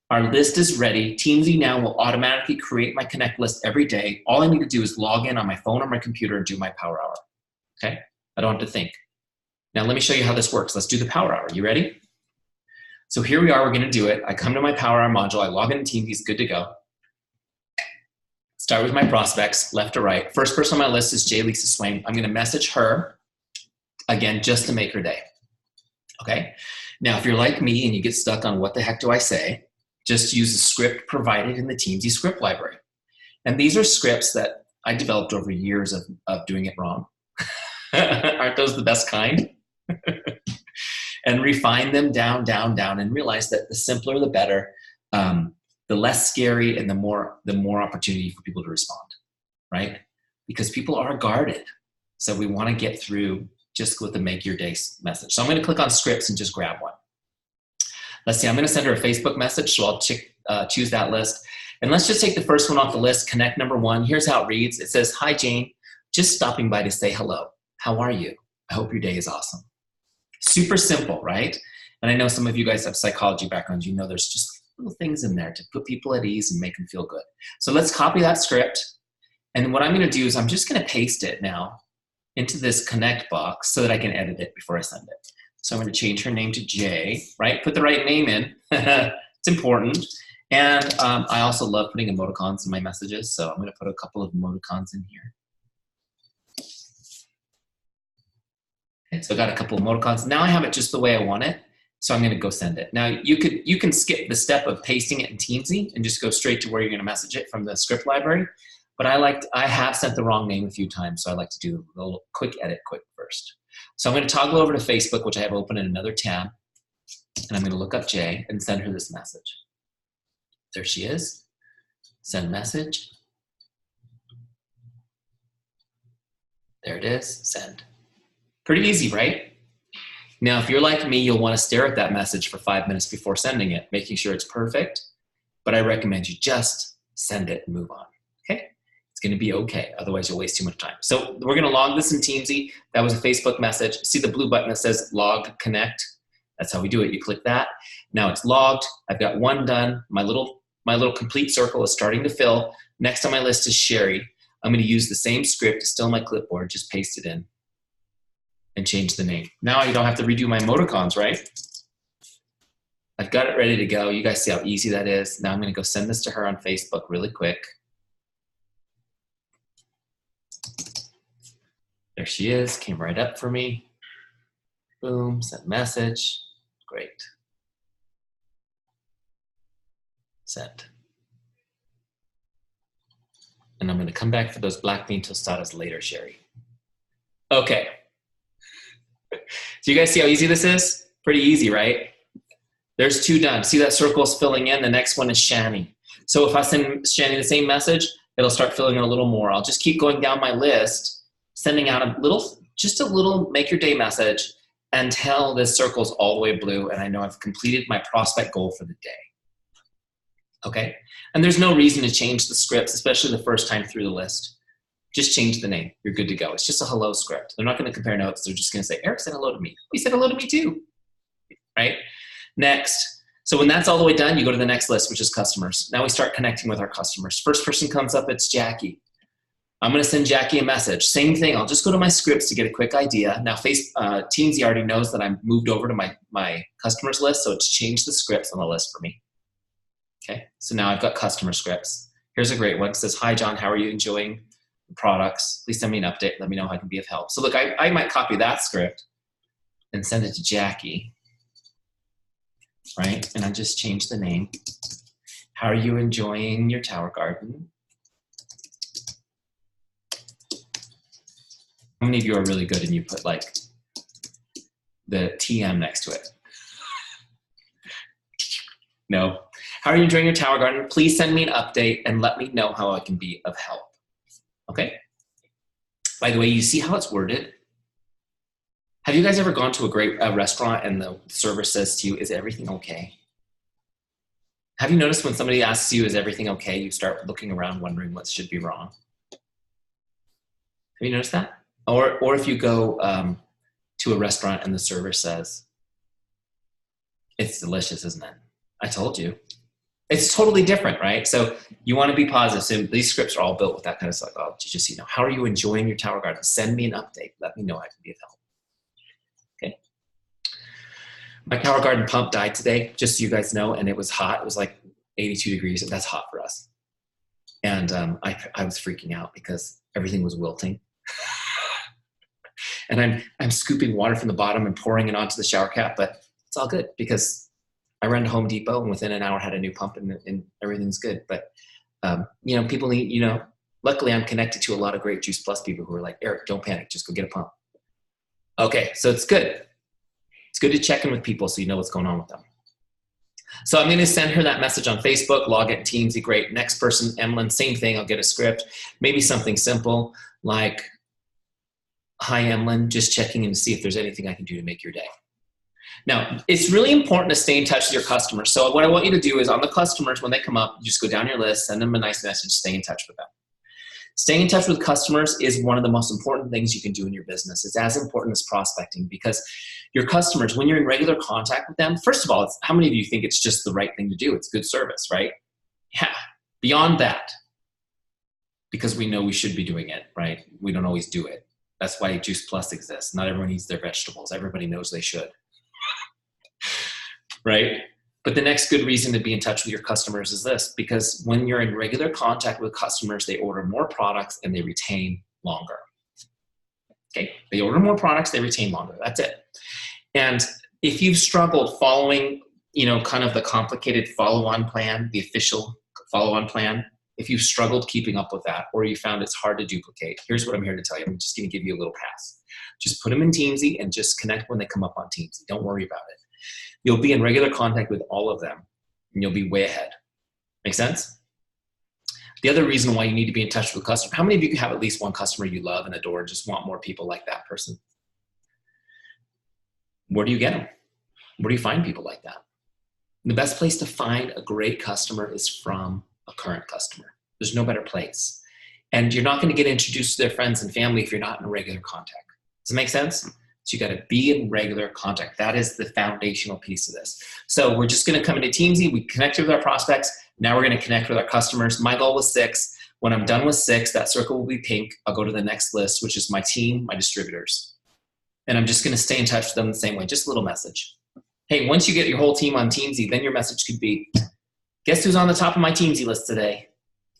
our list is ready. Teamzy now will automatically create my connect list every day. All I need to do is log in on my phone or my computer and do my power hour. Okay? I don't have to think. Now let me show you how this works. Let's do the power hour. You ready? So here we are. We're going to do it. I come to my power hour module. I log into Teamzy. It's good to go. Start with my prospects, left to right. First person on my list is J. Lisa Swain. I'm going to message her, again, just to make her day. Okay? Now, if you're like me and you get stuck on what the heck do I say, just use the script provided in the Teamzy script library. And these are scripts that I developed over years of doing it wrong. Aren't those the best kind? And refine them down, and realize that the simpler, the better, the less scary, and the more opportunity for people to respond, right? Because people are guarded. So we want to get through just with the make your day message. So I'm going to click on scripts and just grab one. Let's see, I'm going to send her a Facebook message, so I'll choose that list. And let's just take the first one off the list, connect number 1. Here's how it reads. It says, "Hi, Jane. Just stopping by to say hello. How are you? I hope your day is awesome." Super simple, right? And I know some of you guys have psychology backgrounds. You know there's just little things in there to put people at ease and make them feel good. So let's copy that script. And what I'm going to do is I'm just going to paste it now into this connect box so that I can edit it before I send it. So I'm going to change her name to J, right? Put the right name in. It's important. And I also love putting emoticons in my messages. So I'm going to put a couple of emoticons in here. Okay, so I got a couple of emoticons. Now I have it just the way I want it. So I'm going to go send it. Now you can skip the step of pasting it in Teamzy and just go straight to where you're going to message it from the script library. But I have sent the wrong name a few times, so I like to do a little quick edit first. So I'm going to toggle over to Facebook, which I have open in another tab, and I'm going to look up Jay and send her this message. There she is. Send message. There it is. Send. Pretty easy, right? Now, if you're like me, you'll want to stare at that message for 5 minutes before sending it, making sure it's perfect. But I recommend you just send it and move on. Okay? It's going to be okay. Otherwise, you'll waste too much time. So we're going to log this in Teamzy. That was a Facebook message. See the blue button that says log connect? That's how we do it. You click that. Now it's logged. I've got one done. My little complete circle is starting to fill. Next on my list is Sherry. I'm going to use the same script, still on my clipboard, just paste it in and change the name. Now I don't have to redo my emoticons, right? I've got it ready to go. You guys see how easy that is. Now I'm going to go send this to her on Facebook really quick. There she is, came right up for me. Boom, send message. Great. Sent. And I'm going to come back for those black bean tostadas later, Sherry. Okay. So you guys see how easy this is? Pretty easy, right? There's 2 done. See that circle's filling in? The next one is Shani. So if I send Shani the same message, it'll start filling in a little more. I'll just keep going down my list, sending out just a little make your day message until this circle's all the way blue and I know I've completed my prospect goal for the day. Okay? And there's no reason to change the scripts, especially the first time through the list. Just change the name. You're good to go. It's just a hello script. They're not going to compare notes. They're just going to say, Eric said hello to me. He said hello to me too. Right? Next. So when that's all the way done, you go to the next list, which is customers. Now we start connecting with our customers. First person comes up, it's Jackie. I'm going to send Jackie a message. Same thing. I'll just go to my scripts to get a quick idea. Now Teamzy already knows that I'm moved over to my customers list, so it's changed the scripts on the list for me. Okay, so now I've got customer scripts. Here's a great one. It says, "Hi, John. How are you enjoying the products? Please send me an update. Let me know how I can be of help." So look, I might copy that script and send it to Jackie, right? And I just change the name. "How are you enjoying your tower garden?" How many of you are really good and you put like the TM next to it? No. "How are you enjoying your tower garden? Please send me an update and let me know how I can be of help." Okay? By the way, you see how it's worded? Have you guys ever gone to a great restaurant and the server says to you, "Is everything okay?" Have you noticed when somebody asks you, "Is everything okay?" you start looking around wondering what should be wrong? Have you noticed that? Or if you go to a restaurant and the server says, "It's delicious, isn't it?" I told you. It's totally different, right? So you want to be positive. So these scripts are all built with that kind of psychology. Just, how are you enjoying your tower garden? Send me an update. Let me know I can be of help. Okay. My tower garden pump died today, just so you guys know, and it was hot. It was like 82 degrees, and that's hot for us. And I was freaking out because everything was wilting. And I'm scooping water from the bottom and pouring it onto the shower cap, but it's all good because I ran to Home Depot and within an hour had a new pump and everything's good. But, people need, luckily I'm connected to a lot of great Juice Plus people who are like, Eric, don't panic, just go get a pump. Okay, so it's good. It's good to check in with people so you know what's going on with them. So I'm going to send her that message on Facebook, log it, Teamzy, great. Next person, Emlyn, same thing. I'll get a script, maybe something simple like, hi, Emlyn, just checking in to see if there's anything I can do to make your day. Now, it's really important to stay in touch with your customers. So what I want you to do is on the customers, when they come up, you just go down your list, send them a nice message, stay in touch with them. Staying in touch with customers is one of the most important things you can do in your business. It's as important as prospecting because your customers, when you're in regular contact with them, first of all, how many of you think it's just the right thing to do? It's good service, right? Yeah. Beyond that, because we know we should be doing it, right? We don't always do it. That's why Juice Plus exists. Not everyone eats their vegetables. Everybody knows they should, right? But the next good reason to be in touch with your customers is this, because when you're in regular contact with customers, they order more products and they retain longer. Okay, they order more products, they retain longer. That's it. And if you've struggled following, kind of the complicated follow-on plan, the official follow-on plan, if you've struggled keeping up with that, or you found it's hard to duplicate, here's what I'm here to tell you. I'm just going to give you a little pass. Just put them in Teamzy and just connect when they come up on Teamzy. Don't worry about it. You'll be in regular contact with all of them, and you'll be way ahead. Make sense? The other reason why you need to be in touch with a customer, how many of you have at least one customer you love and adore and just want more people like that person? Where do you get them? Where do you find people like that? The best place to find a great customer is from a current customer. There's no better place. And you're not going to get introduced to their friends and family if you're not in regular contact. Does it make sense? So you got to be in regular contact. That is the foundational piece of this. So we're just going to come into Teamzy. We connected with our prospects. Now we're going to connect with our customers. My goal was 6. When I'm done with 6, that circle will be pink. I'll go to the next list, which is my team, my distributors. And I'm just going to stay in touch with them the same way. Just a little message. Hey, once you get your whole team on Teamzy, then your message could be, guess who's on the top of my Teamzy list today?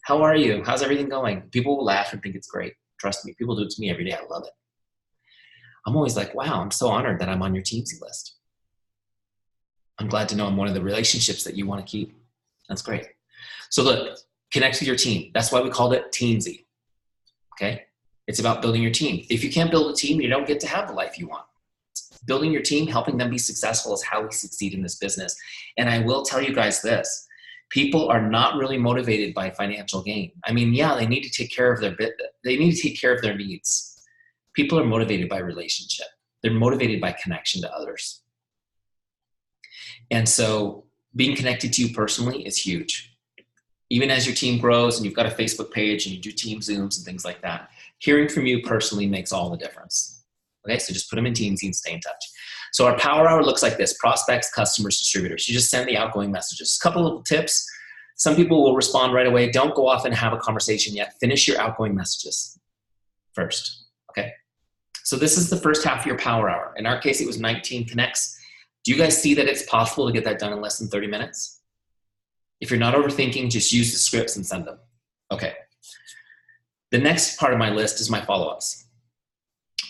How are you? How's everything going? People will laugh and think it's great. Trust me, people do it to me every day. I love it. I'm always like, wow, I'm so honored that I'm on your Teamzy list. I'm glad to know I'm one of the relationships that you want to keep. That's great. So look, connect with your team. That's why we called it Teamzy. Okay? It's about building your team. If you can't build a team, you don't get to have the life you want. Building your team, helping them be successful is how we succeed in this business. And I will tell you guys this. People are not really motivated by financial gain. I mean, yeah, they need to take care of their needs. People are motivated by relationship. They're motivated by connection to others. And so being connected to you personally is huge. Even as your team grows and you've got a Facebook page and you do team Zooms and things like that, hearing from you personally makes all the difference. Okay, so just put them in Teamzy and stay in touch. So our power hour looks like this: prospects, customers, distributors. You just send the outgoing messages. A couple of tips. Some people will respond right away. Don't go off and have a conversation yet. Finish your outgoing messages first, okay? So this is the first half of your power hour. In our case, it was 19 connects. Do you guys see that it's possible to get that done in less than 30 minutes? If you're not overthinking, just use the scripts and send them. Okay. The next part of my list is my follow-ups.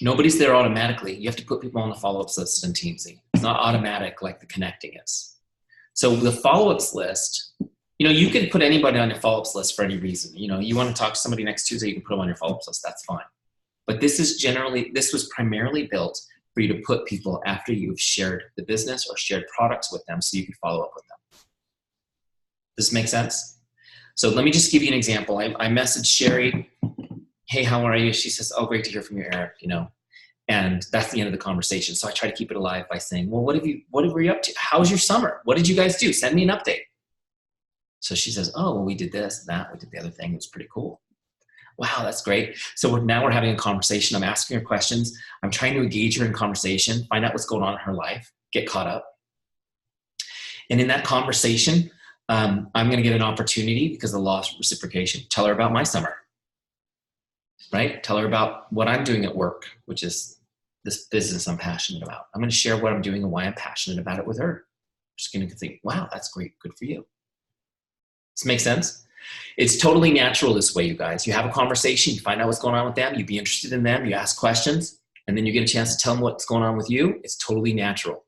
Nobody's there automatically. You have to put people on the follow-ups list in Teamzy. It's not automatic like the connecting is. So the follow-ups list, you can put anybody on your follow-ups list for any reason. You want to talk to somebody next Tuesday, you can put them on your follow-ups list. That's fine. But this was primarily built for you to put people after you've shared the business or shared products with them so you can follow up with them. Does this make sense? So let me just give you an example. I messaged Sherry, hey, how are you? She says, oh, great to hear from you, Eric, and that's the end of the conversation. So I try to keep it alive by saying, well, what were you up to? How was your summer? What did you guys do? Send me an update. So she says, oh, well, we did this and that. We did the other thing. It was pretty cool. Wow, that's great. So now we're having a conversation. I'm asking her questions. I'm trying to engage her in conversation, find out what's going on in her life, get caught up. And in that conversation, I'm going to get an opportunity, because of the law of reciprocation, tell her about my summer, right? Tell her about what I'm doing at work, which is this business I'm passionate about. I'm going to share what I'm doing and why I'm passionate about it with her. She's going to think, wow, that's great. Good for you. Does this make sense? It's totally natural this way, you guys. You have a conversation, you find out what's going on with them, you be interested in them, you ask questions, and then you get a chance to tell them what's going on with you. It's totally natural.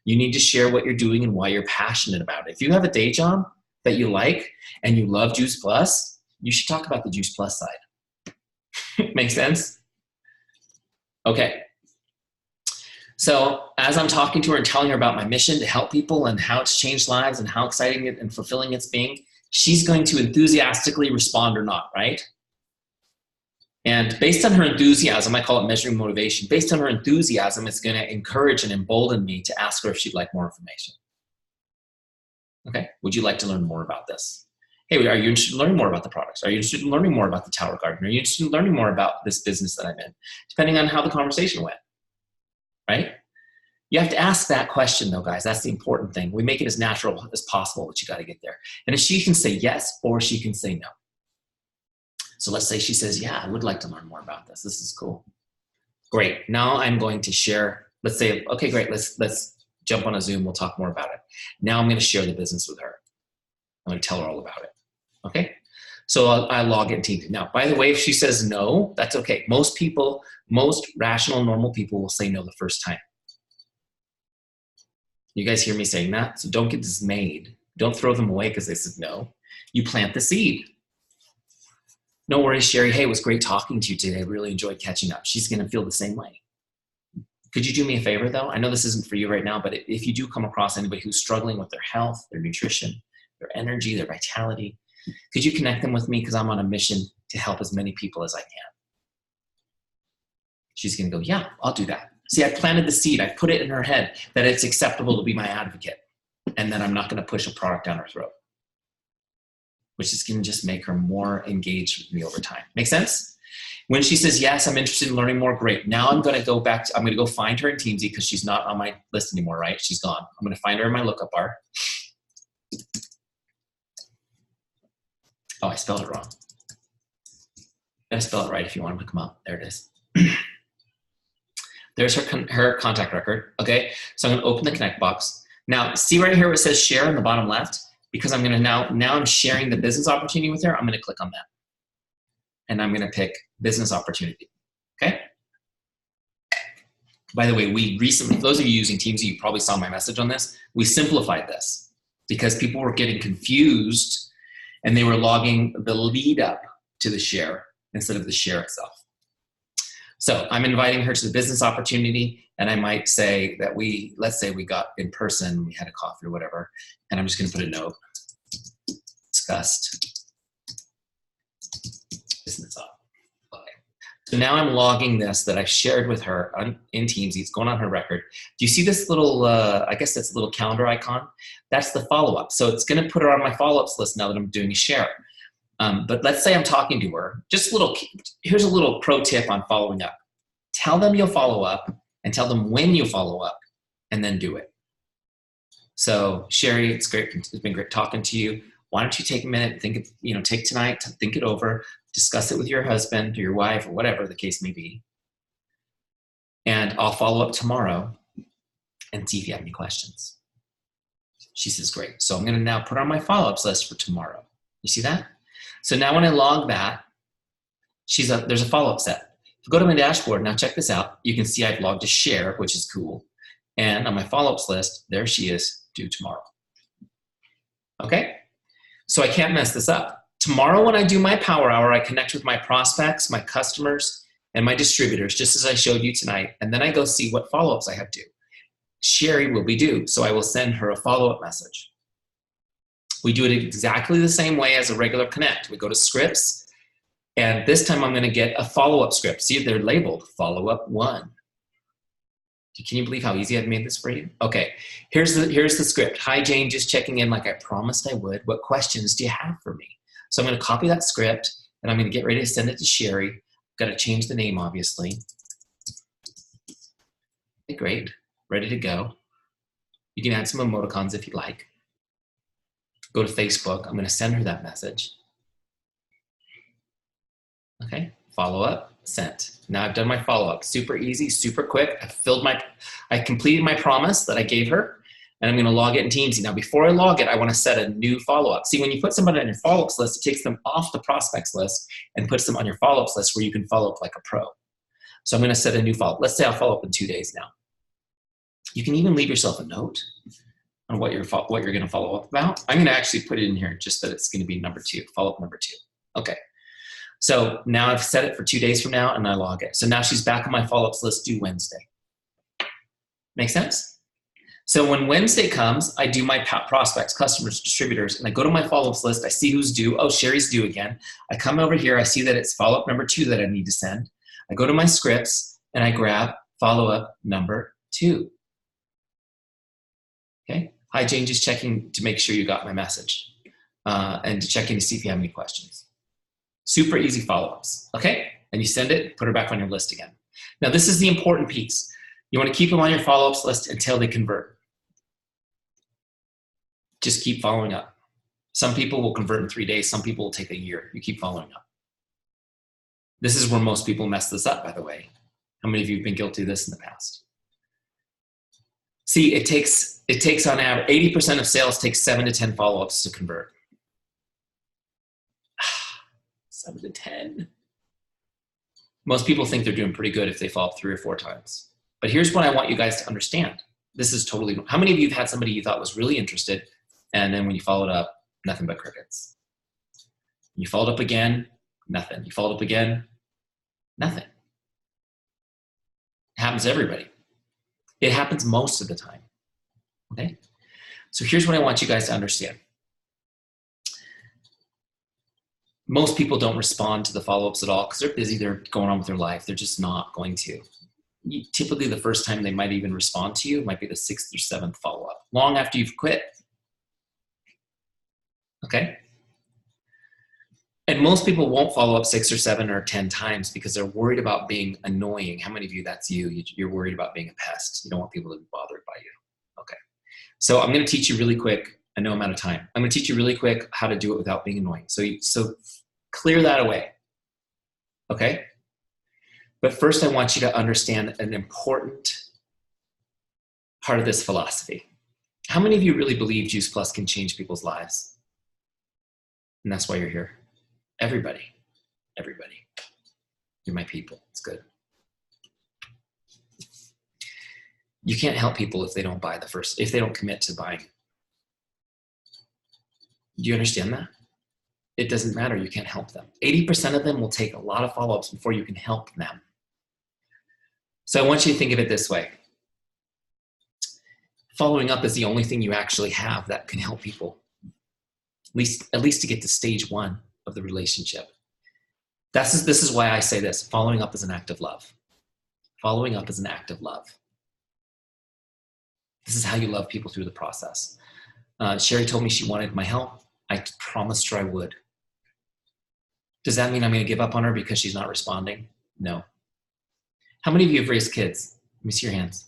You need to share what you're doing and why you're passionate about it. If you have a day job that you like and you love Juice Plus, you should talk about the Juice Plus side. Make sense? Okay. So as I'm talking to her and telling her about my mission to help people and how it's changed lives and how exciting and fulfilling it's being, she's going to enthusiastically respond or not, right? And based on her enthusiasm, I call it measuring motivation. Based on her enthusiasm, it's going to encourage and embolden me to ask her if she'd like more information. Okay, would you like to learn more about this? Hey, are you interested in learning more about the products? Are you interested in learning more about the Tower Garden? Are you interested in learning more about this business that I'm in? Depending on how the conversation went, right? You have to ask that question though, guys. That's the important thing. We make it as natural as possible, but you got to get there. And if she can say yes or she can say no. So let's say she says, yeah, I would like to learn more about this. This is cool. Great. Now I'm going to share, let's say, okay, great. Let's jump on a Zoom. We'll talk more about it. Now I'm going to share the business with her. I'm going to tell her all about it. Okay. So I log in Teamzy. Now, by the way, if she says no, that's okay. Most people, most rational, normal people will say no the first time. You guys hear me saying that? So don't get dismayed. Don't throw them away because they said no. You plant the seed. No worries, Sherry. Hey, it was great talking to you today. I really enjoyed catching up. She's going to feel the same way. Could you do me a favor, though? I know this isn't for you right now, but if you do come across anybody who's struggling with their health, their nutrition, their energy, their vitality, could you connect them with me? Because I'm on a mission to help as many people as I can. She's going to go, yeah, I'll do that. See, I planted the seed. I put it in her head that it's acceptable to be my advocate and that I'm not going to push a product down her throat, which is going to just make her more engaged with me over time. Make sense? When she says, yes, I'm interested in learning more, great. Now I'm going to go back, I'm going to go find her in Teamzy because she's not on my list anymore, right? She's gone. I'm going to find her in my lookup bar. Oh, I spelled it wrong. I gotta spell it right if you want them to come up. There it is. There's her contact record, okay? So I'm gonna open the Connect box. Now, see right here where it says share in the bottom left? Because I'm gonna now I'm sharing the business opportunity with her, I'm gonna click on that. And I'm gonna pick business opportunity, okay? By the way, we recently, those of you using Teamzy, you probably saw my message on this. We simplified this because people were getting confused and they were logging the lead up to the share instead of the share itself. So I'm inviting her to the business opportunity, and I might say that let's say we got in person, we had a coffee or whatever, and I'm just gonna put a note, discussed business up. Okay. So now I'm logging this that I shared with her in Teamzy. It's going on her record. Do you see this little, I guess that's a little calendar icon? That's the follow-up. So it's gonna put her on my follow-ups list now that I'm doing a share. But let's say I'm talking to her. Here's a little pro tip on following up. Tell them you'll follow up and tell them when you follow up and then do it. So Sherry, it's been great talking to you. Why don't you take a minute, take tonight to think it over, discuss it with your husband or your wife or whatever the case may be. And I'll follow up tomorrow and see if you have any questions. She says, great. So I'm gonna now put her on my follow-ups list for tomorrow. You see that? So now when I log that, there's a follow-up set. If you go to my dashboard, now check this out. You can see I've logged a share, which is cool. And on my follow-ups list, there she is, due tomorrow. Okay? So I can't mess this up. Tomorrow when I do my power hour, I connect with my prospects, my customers, and my distributors, just as I showed you tonight. And then I go see what follow-ups I have due. Sherry will be due, so I will send her a follow-up message. We do it exactly the same way as a regular connect. We go to scripts, and this time I'm going to get a follow-up script. See, they're labeled follow-up 1. Can you believe how easy I've made this for you? Okay, here's the script. Hi, Jane, just checking in like I promised I would. What questions do you have for me? So I'm going to copy that script, and I'm going to get ready to send it to Sherry. Got to change the name, obviously. Okay, great. Ready to go. You can add some emoticons if you like. Go to Facebook. I'm going to send her that message. Okay, follow up, sent. Now I've done my follow up. Super easy, super quick. I completed my promise that I gave her, and I'm going to log it in Teamzy. Now before I log it, I want to set a new follow up. See, when you put somebody on your follow ups list, it takes them off the prospects list and puts them on your follow ups list where you can follow up like a pro. So I'm going to set a new follow up. Let's say I'll follow up in 2 days now. You can even leave yourself a note on what you're going to follow up about. I'm going to actually put it in here just that it's going to be number 2, follow-up number 2. Okay. So now I've set it for 2 days from now and I log it. So now she's back on my follow-ups list due Wednesday. Make sense? So when Wednesday comes, I do my prospects, customers, distributors, and I go to my follow-ups list. I see who's due. Oh, Sherry's due again. I come over here. I see that it's follow-up number 2 that I need to send. I go to my scripts and I grab follow-up number 2. Okay. Hi, Jane, just checking to make sure you got my message and to check in to see if you have any questions. Super easy follow-ups. Okay. And you send it, put her back on your list again. Now, this is the important piece. You want to keep them on your follow-ups list until they convert. Just keep following up. Some people will convert in 3 days. Some people will take a year. You keep following up. This is where most people mess this up, by the way. How many of you have been guilty of this in the past? See, it takes on average, 80% of sales takes 7 to 10 follow-ups to convert. 7 to 10. Most people think they're doing pretty good if they follow up 3 or 4 times. But here's what I want you guys to understand. This is totally, how many of you have had somebody you thought was really interested, and then when you followed up, nothing but crickets? You followed up again, nothing. You followed up again, nothing. It happens to everybody. It happens most of the time, okay? So here's what I want you guys to understand. Most people don't respond to the follow-ups at all because they're busy, they're going on with their life. They're just not going to. Typically, the first time they might even respond to you might be the 6th or 7th follow-up, long after you've quit, okay? And most people won't follow up 6 or 7 or 10 times because they're worried about being annoying. How many of you, that's you? You're worried about being a pest. You don't want people to be bothered by you. Okay. So I'm going to teach you really quick. I know I'm out of time. I'm going to teach you really quick how to do it without being annoying. So clear that away. Okay. But first I want you to understand an important part of this philosophy. How many of you really believe Juice Plus can change people's lives? And that's why you're here. Everybody. You're my people. It's good. You can't help people if they don't buy if they don't commit to buying. Do you understand that? It doesn't matter. You can't help them. 80% of them will take a lot of follow-ups before you can help them. So I want you to think of it this way. Following up is the only thing you actually have that can help people. At least to get to stage 1 of the relationship. This is why I say this. Following up is an act of love. Following up is an act of love. This is how you love people through the process. Sherry told me she wanted my help. I promised her I would. Does that mean I'm going to give up on her because she's not responding? No. How many of you have raised kids? Let me see your hands.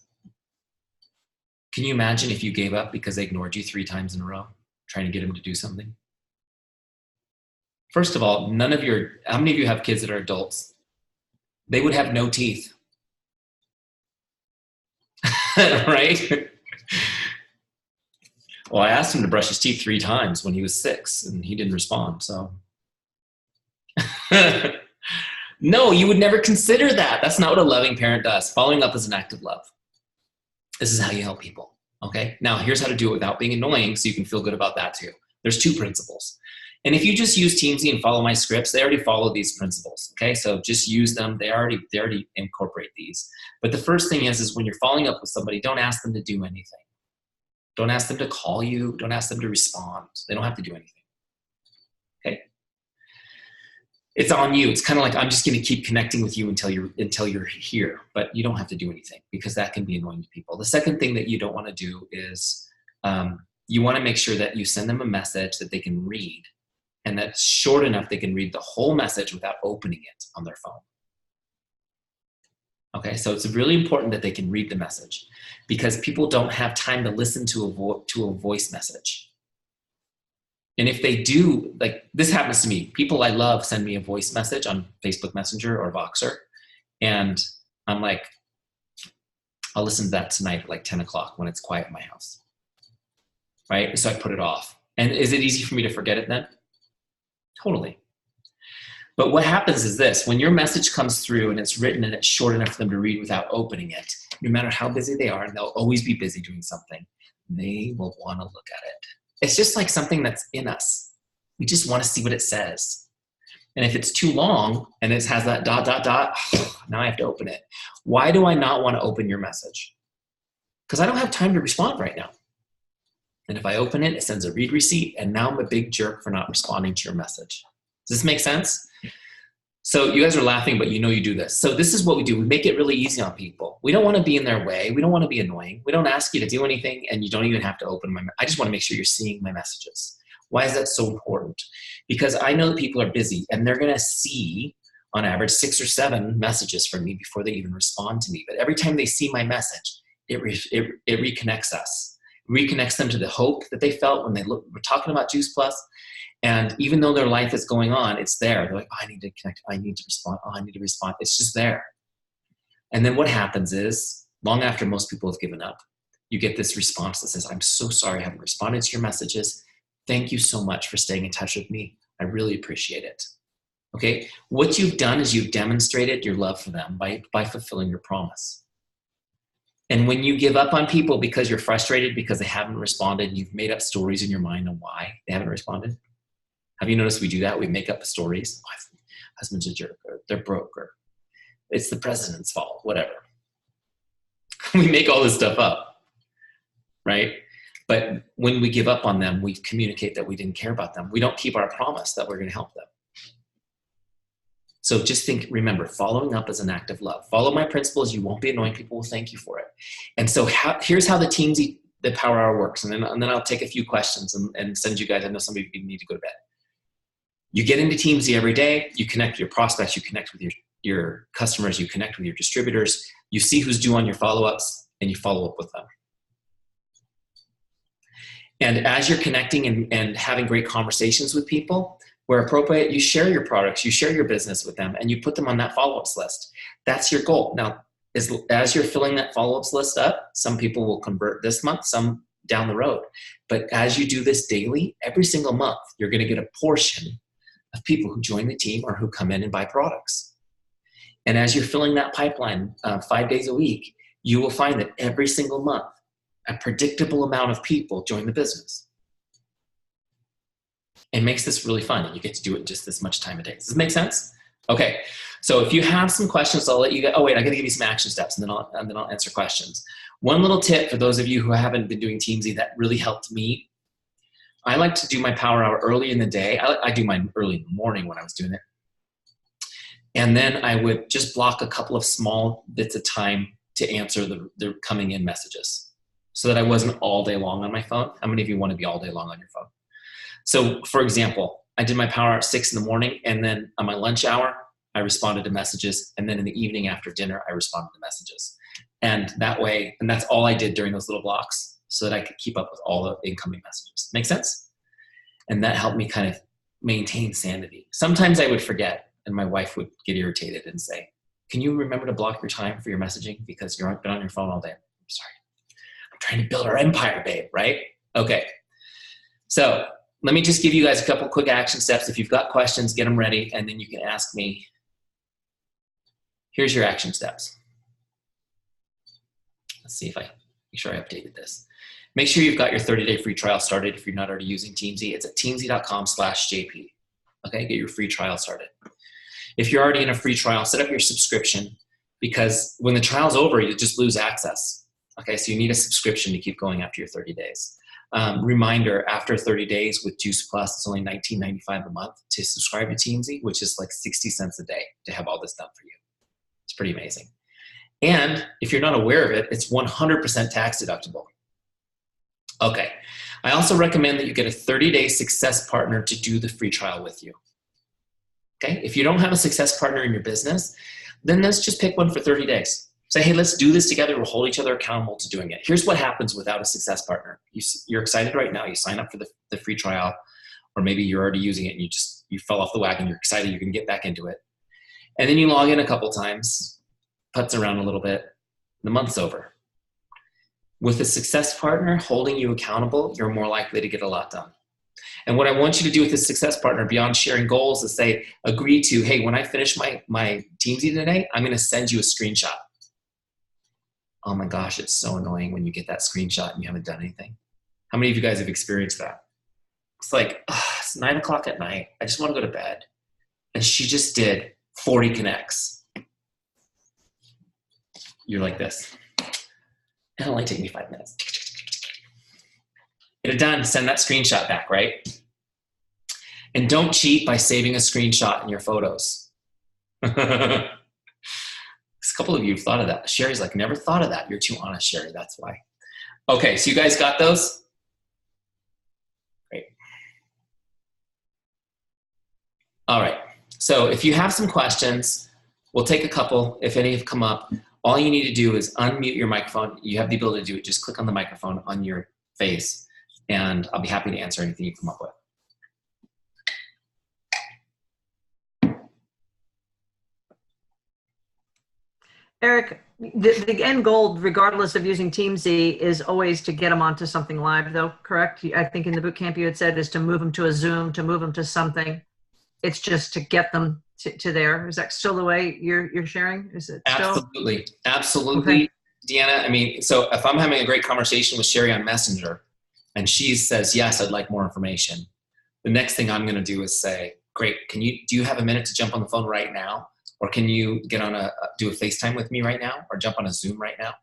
Can you imagine if you gave up because they ignored you 3 times in a row, trying to get them to do something? First of all, how many of you have kids that are adults? They would have no teeth. Right? Well, I asked him to brush his teeth 3 times when he was 6 and he didn't respond, so. No, you would never consider that. That's not what a loving parent does. Following up is an act of love. This is how you help people, okay? Now, here's how to do it without being annoying so you can feel good about that too. There's 2 principles. And if you just use Teamzy and follow my scripts, they already follow these principles, okay? So just use them. They already incorporate these. But the first thing is when you're following up with somebody, don't ask them to do anything. Don't ask them to call you. Don't ask them to respond. They don't have to do anything, okay? It's on you. It's kind of like, I'm just going to keep connecting with you until you're here, but you don't have to do anything because that can be annoying to people. The second thing that you don't want to do is you want to make sure that you send them a message that they can read and that's short enough they can read the whole message without opening it on their phone. Okay, so it's really important that they can read the message because people don't have time to listen to a voice message. And if they do, like this happens to me, people I love send me a voice message on Facebook Messenger or Voxer, and I'm like, I'll listen to that tonight at like 10 o'clock when it's quiet in my house, right? So I put it off. And is it easy for me to forget it then? Totally. But what happens is this, when your message comes through and it's written and it's short enough for them to read without opening it, no matter how busy they are, and they'll always be busy doing something, they will want to look at it. It's just like something that's in us. We just want to see what it says. And if it's too long and it has that ... now I have to open it. Why do I not want to open your message? Because I don't have time to respond right now. And if I open it, it sends a read receipt, and now I'm a big jerk for not responding to your message. Does this make sense? So you guys are laughing, but you know you do this. So this is what we do. We make it really easy on people. We don't want to be in their way. We don't want to be annoying. We don't ask you to do anything, and you don't even have to open my. I just want to make sure you're seeing my messages. Why is that so important? Because I know that people are busy, and they're going to see, on average, 6 or 7 messages from me before they even respond to me. But every time they see my message, it reconnects us. It reconnects them to the hope that they felt when we're talking about Juice Plus. And even though their life is going on, it's there. They're like, oh, I need to connect. I need to respond. Oh, I need to respond. It's just there. And then what happens is, long after most people have given up, you get this response that says, I'm so sorry I haven't responded to your messages. Thank you so much for staying in touch with me. I really appreciate it. Okay? What you've done is you've demonstrated your love for them by fulfilling your promise. And when you give up on people because you're frustrated because they haven't responded, you've made up stories in your mind on why they haven't responded. Have you noticed we do that? We make up stories. Oh, husband's a jerk, or they're broke, or it's the president's fault, whatever. We make all this stuff up, right? But when we give up on them, we communicate that we didn't care about them. We don't keep our promise that we're going to help them. So just remember, following up is an act of love. Follow my principles. You won't be annoying. People will thank you for it. And so here's how the Teamzy, the Power Hour works. And then I'll take a few questions and send you guys. I know some of you need to go to bed. You get into Teamzy every day. You connect with your prospects. You connect with your customers. You connect with your distributors. You see who's due on your follow-ups, and you follow up with them. And as you're connecting and having great conversations with people, where appropriate, you share your products, you share your business with them, and you put them on that follow-ups list. That's your goal. Now, as you're filling that follow-ups list up, some people will convert this month, some down the road. But as you do this daily, every single month, you're going to get a portion of people who join the team or who come in and buy products. And as you're filling that pipeline 5 days a week, you will find that every single month, a predictable amount of people join the business. It makes this really fun, and you get to do it just this much time a day. Does this make sense? Okay, so if you have some questions, I'll let you go. Oh wait, I gotta give you some action steps, and then I'll answer questions. One little tip for those of you who haven't been doing Teamzy that really helped me. I like to do my Power Hour early in the day. I do mine early in the morning when I was doing it. And then I would just block a couple of small bits of time to answer the coming in messages so that I wasn't all day long on my phone. How many of you want to be all day long on your phone? So for example, I did my Power Hour at 6 in the morning, and then on my lunch hour, I responded to messages. And then in the evening after dinner, I responded to messages. And that way, and that's all I did during those little blocks so that I could keep up with all the incoming messages. Make sense? And that helped me kind of maintain sanity. Sometimes I would forget, and my wife would get irritated and say, can you remember to block your time for your messaging because you've been on your phone all day? I'm sorry. I'm trying to build our empire, babe, right? Okay. So let me just give you guys a couple quick action steps. If you've got questions, get them ready, and then you can ask me. Here's your action steps. Let's see if I make sure I updated this. Make sure you've got your 30-day free trial started if you're not already using Teamzy. It's at teamzy.com/JP. Okay, get your free trial started. If you're already in a free trial, set up your subscription, because when the trial's over, you just lose access. Okay, so you need a subscription to keep going after your 30 days. Reminder, after 30 days with Juice Plus, it's only $19.95 a month to subscribe to Teamzy, which is like 60 cents a day to have all this done for you. It's pretty amazing. And if you're not aware of it, it's 100% tax deductible. Okay. I also recommend that you get a 30-day success partner to do the free trial with you. Okay. If you don't have a success partner in your business, then let's just pick one for 30 days. Say, hey, let's do this together. We'll hold each other accountable to doing it. Here's what happens without a success partner. You're excited right now. You sign up for the free trial, or maybe you're already using it and you fell off the wagon. You're excited. You're going to get back into it. And then you log in a couple times, putz around a little bit. The month's over. With a success partner holding you accountable, you're more likely to get a lot done. And what I want you to do with this success partner, beyond sharing goals, is say, agree to, hey, when I finish my Teamzy today, I'm going to send you a screenshot. Oh my gosh, it's so annoying when you get that screenshot and you haven't done anything. How many of you guys have experienced that? It's like, it's 9 o'clock at night. I just want to go to bed. And she just did 40 connects. You're like this. It'll only take me 5 minutes. Get it done. Send that screenshot back, right? And don't cheat by saving a screenshot in your photos. A couple of you have thought of that. Sherry's like, never thought of that. You're too honest, Sherry. That's why. Okay, so you guys got those? Great. All right. So if you have some questions, we'll take a couple. If any have come up, all you need to do is unmute your microphone. You have the ability to do it. Just click on the microphone on your face, and I'll be happy to answer anything you come up with. Eric, the end goal, regardless of using Teamzy, is always to get them onto something live, though, correct? I think in the boot camp you had said is to move them to a Zoom, to move them to something. It's just to get them to there. Is that still the way you're sharing? Is it still? Absolutely. Absolutely. Okay. Deanna, I mean, so if I'm having a great conversation with Sherry on Messenger and she says, yes, I'd like more information, the next thing I'm going to do is say, great, do you have a minute to jump on the phone right now? Or can you get on do a FaceTime with me right now, or jump on a Zoom right now?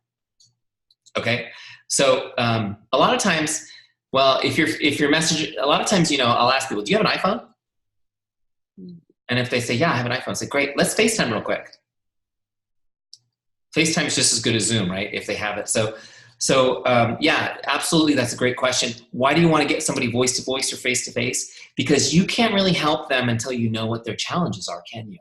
Okay. So a lot of times, well, if you're messaging, a lot of times, I'll ask people, do you have an iPhone? And if they say, yeah, I have an iPhone, I say, great, let's FaceTime real quick. FaceTime is just as good as Zoom, right? If they have it. So yeah, absolutely. That's a great question. Why do you want to get somebody voice to voice or face to face? Because you can't really help them until you know what their challenges are, can you?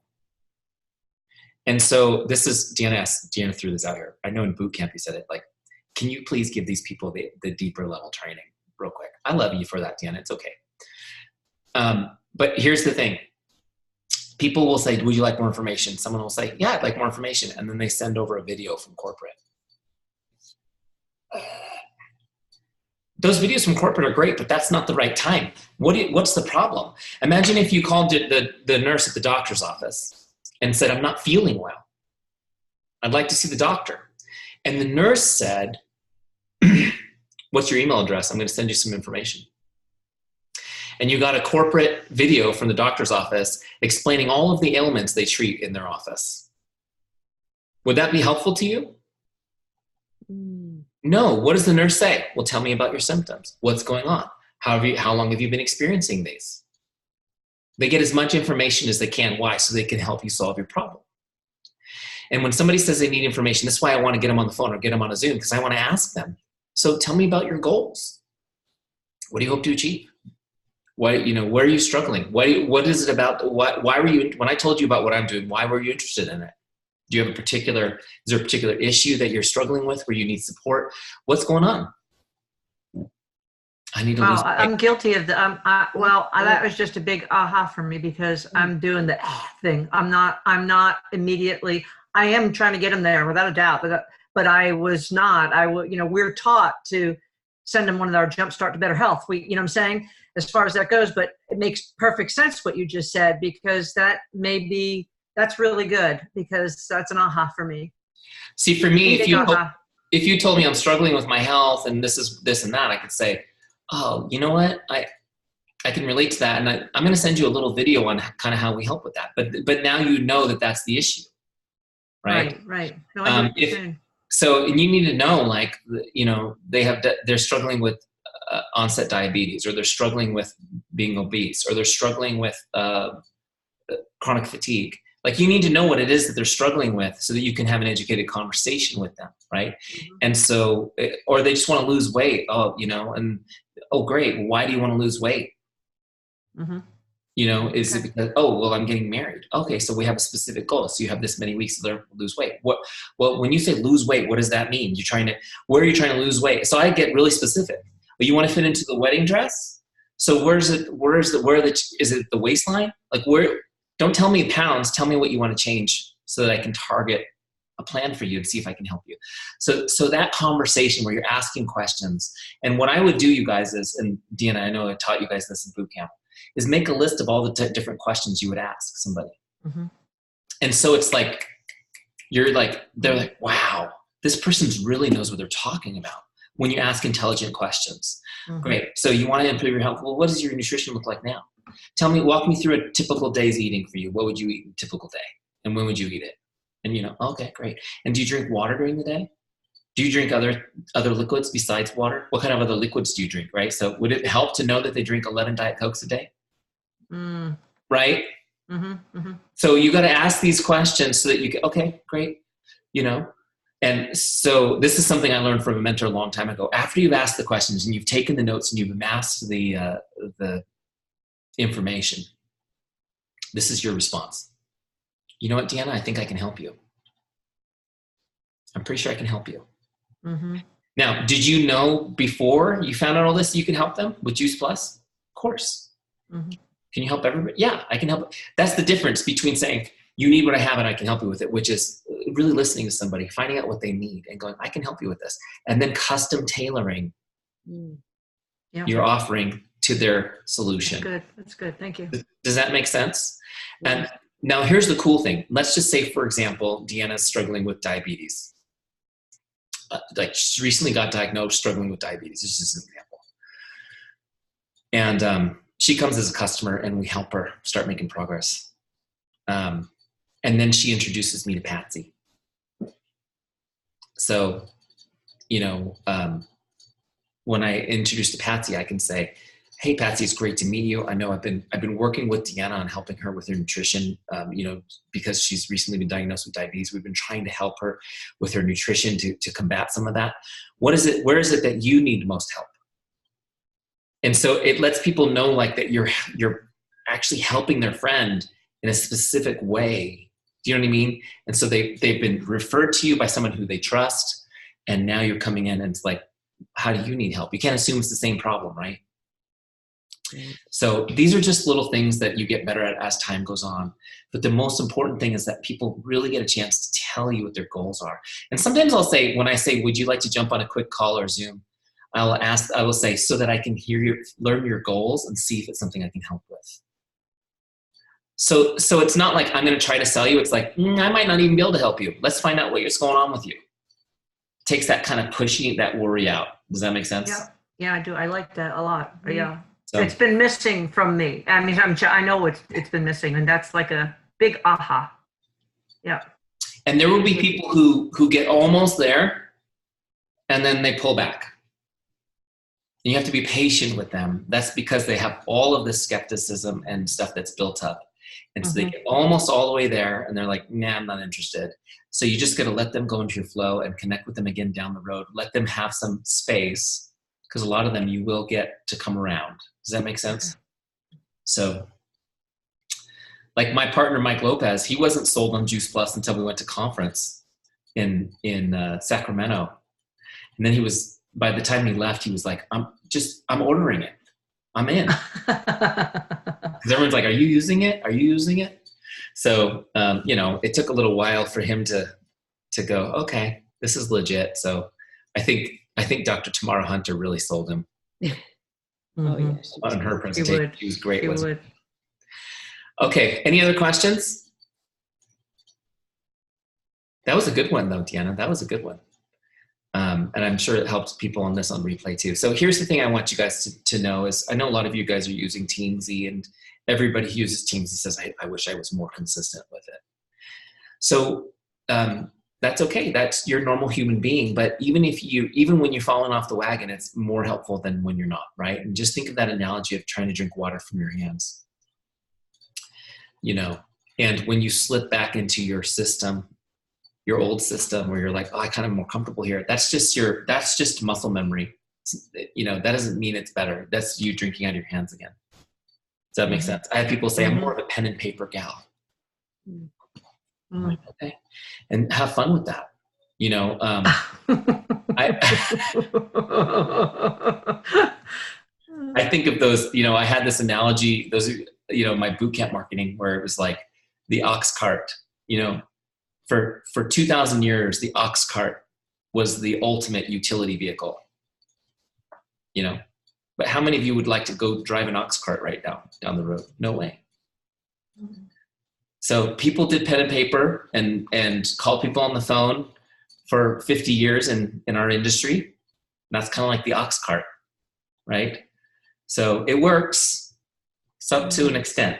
And so this is, Deanna threw this out here. I know in boot camp you said it, like, can you please give these people the deeper level training real quick? I love you for that, Deanna. It's okay. But here's the thing. People will say, would you like more information? Someone will say, yeah, I'd like more information. And then they send over a video from corporate. Those videos from corporate are great, but that's not the right time. What's the problem? Imagine if you called the nurse at the doctor's office and said, I'm not feeling well. I'd like to see the doctor. And the nurse said, what's your email address? I'm going to send you some information. And you got a corporate video from the doctor's office explaining all of the ailments they treat in their office. Would that be helpful to you? No. What does the nurse say? Well, tell me about your symptoms. What's going on? How long have you been experiencing these? They get as much information as they can. Why? So they can help you solve your problem. And when somebody says they need information, that's why I want to get them on the phone or get them on a Zoom, because I want to ask them, so tell me about your goals. What do you hope to achieve? Where are you struggling? What is it about? Why were you, when I told you about what I'm doing, why were you interested in it? Do you have is there a particular issue that you're struggling with where you need support? What's going on? I need to lose weight. I'm guilty of that was just a big aha for me, because I'm doing the thing. I'm not immediately, I am trying to get them there without a doubt, but I was not, we're taught to send them one of our Jumpstart to Better Health. You know what I'm saying? As far as that goes, but it makes perfect sense what you just said, because that's really good, because that's an aha for me. See, for me, if you told me I'm struggling with my health and this and that, I could say, oh, you know what? I can relate to that, and I'm going to send you a little video on kind of how we help with that. But now you know that that's the issue, right? Right. No, I know what you're saying. So, and you need to know, like, they're struggling with onset diabetes, or they're struggling with being obese, or they're struggling with chronic fatigue. Like, you need to know what it is that they're struggling with so that you can have an educated conversation with them, right? Mm-hmm. And so, or they just want to lose weight. Oh, great. Why do you want to lose weight? Mm-hmm. Is it because, I'm getting married. Okay, so we have a specific goal. So you have this many weeks to lose weight. Well, when you say lose weight, what does that mean? Where are you trying to lose weight? So I get really specific. But you want to fit into the wedding dress? So is it the waistline? Like, where? Don't tell me pounds. Tell me what you want to change so that I can target a plan for you and see if I can help you. So that conversation where you're asking questions, and what I would do, you guys, is, and Deanna, I know I taught you guys this in boot camp, is make a list of all the different questions you would ask somebody. Mm-hmm. And so it's like, they're like, wow, this person really knows what they're talking about when you ask intelligent questions. Great. So you want to improve your health. Well, what does your nutrition look like now? Walk me through a typical day's eating for you. What would you eat in a typical day? And when would you eat it? And okay, great. And do you drink water during the day? Do you drink other liquids besides water? What kind of other liquids do you drink, right? So would it help to know that they drink 11 Diet Cokes a day? Right? So you got to ask these questions so that you get, okay, great. And so this is something I learned from a mentor a long time ago. After you've asked the questions and you've taken the notes and you've amassed the information, this is your response. You know what, Deanna? I think I can help you. I'm pretty sure I can help you. Now, did you know before you found out all this you can help them with Juice Plus? Of course. Can you help everybody? Yeah, I can help. That's the difference between saying, you need what I have and I can help you with it, which is really listening to somebody, finding out what they need and going, I can help you with this. And then custom tailoring your offering to their solution. That's good. Thank you. Does that make sense? And now here's the cool thing. Let's just say, for example, Deanna's struggling with diabetes. She recently got diagnosed struggling with diabetes. This is an example. And she comes as a customer and we help her start making progress. And then she introduces me to Patsy. So, when I introduce to Patsy, I can say, hey, Patsy, it's great to meet you. I know I've been working with Deanna on helping her with her nutrition, because she's recently been diagnosed with diabetes. We've been trying to help her with her nutrition to combat some of that. Where is it that you need the most help? And so it lets people know that you're actually helping their friend in a specific way. Do you know what I mean? And so they've been referred to you by someone who they trust. And now you're coming in and it's like, how do you need help? You can't assume it's the same problem, right? So these are just little things that you get better at as time goes on. But the most important thing is that people really get a chance to tell you what their goals are. And sometimes when I say, would you like to jump on a quick call or Zoom? I will say, so that I can learn your goals and see if it's something I can help with. So it's not like I'm going to try to sell you. It's like, I might not even be able to help you. Let's find out what's going on with you. Takes that kind of pushing that worry out. Does that make sense? Yeah, I do. I like that a lot. Yeah. So, it's been missing from me. I mean, I know it's been missing, and that's like a big aha. Yeah. And there will be people who get almost there and then they pull back. And you have to be patient with them. That's because they have all of this skepticism and stuff that's built up. And so they get almost all the way there and they're like, nah, I'm not interested. So you just got to let them go into your flow and connect with them again down the road. Let them have some space, because a lot of them you will get to come around. Does that make sense? So like my partner, Mike Lopez, he wasn't sold on Juice Plus until we went to conference in Sacramento. And then by the time he left, he was like, I'm ordering it. I'm in. Because everyone's like, are you using it? Are you using it? So, it took a little while for him to go, okay, this is legit. So I think Dr. Tamara Hunter really sold him. Oh, yeah. On her presentation. She was great. She would. Okay. Any other questions? That was a good one though, Deanna. That was a good one. And I'm sure it helps people on replay too. So here's the thing I want you guys to know is, I know a lot of you guys are using Teamzy, and everybody who uses Teamzy says, I wish I was more consistent with it. So that's okay. That's your normal human being. But even when you're falling off the wagon, it's more helpful than when you're not, right? And just think of that analogy of trying to drink water from your hands. And when you slip back into your system, your old system, where you're like, oh, I kind of more comfortable here. That's just muscle memory. That doesn't mean it's better. That's you drinking out of your hands again. Does that make sense? I have people say I'm more of a pen and paper gal. I'm like, okay. And have fun with that. I think of those, I had this analogy, my boot camp marketing, where it was like the ox cart, for 2,000 years, the ox cart was the ultimate utility vehicle, but how many of you would like to go drive an ox cart right down the road? No way. So people did pen and paper and called people on the phone, for 50 years in our industry. That's kind of like the ox cart, right? So it works, it's up to an extent.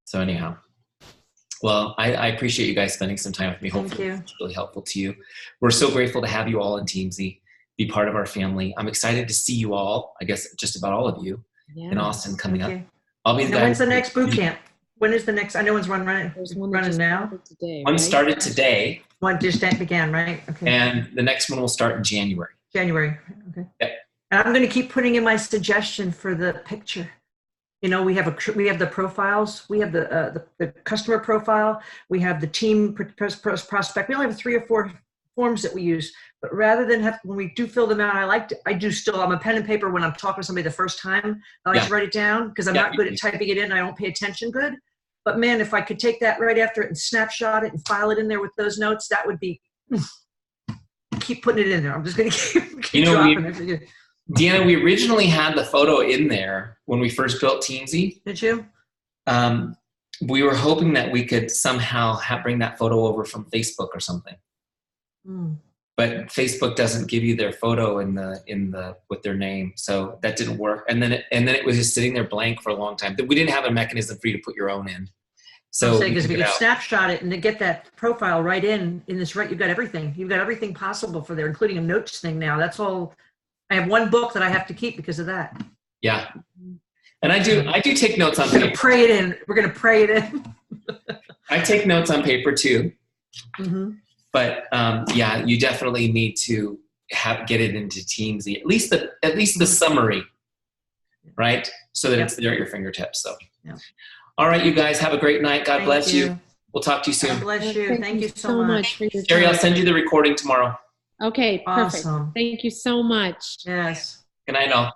So anyhow, well, I appreciate you guys spending some time with me. Hopefully it's really helpful to you. We're so grateful to have you all in Teamzy, be part of our family. I'm excited to see you all, I guess just about all of you, in Austin coming up. I'll be the guy. When's the next boot camp? When is the next? I know one's running now. Today, one right? started today. One just began, right? Okay. And the next one will start in January. January. Okay. Yep. And I'm going to keep putting in my suggestion for the picture. You know, we have the profiles, we have the customer profile, we have the team prospect. We only have 3 or 4 forms that we use, but rather than when we do fill them out, I'm a pen and paper when I'm talking to somebody the first time. I like to write it down because I'm not good at typing it in. I don't pay attention good. But man, if I could take that right after it and snapshot it and file it in there with those notes, that would be, keep putting it in there. I'm just going to keep dropping it. Deanna, we originally had the photo in there when we first built Teamzy. Did you? We were hoping that we could somehow bring that photo over from Facebook or something. But Facebook doesn't give you their photo in the with their name, so that didn't work. And then it was just sitting there blank for a long time. We didn't have a mechanism for you to put your own in. So because if you could snapshot it and to get that profile right in this right, you've got everything. You've got everything possible for there, including a notes thing now. That's all. I have one book that I have to keep because of that. Yeah. And I do take notes on paper. We're going to pray it in. I take notes on paper too. But yeah, you definitely need to get it into Teamzy, at least the summary, right? So that it's there at your fingertips. So, all right, you guys have a great night. God bless you. We'll talk to you soon. God bless you. Thank you so much for your Teri, time. I'll send you the recording tomorrow. Okay, perfect. Awesome. Thank you so much. Yes. Good night, all.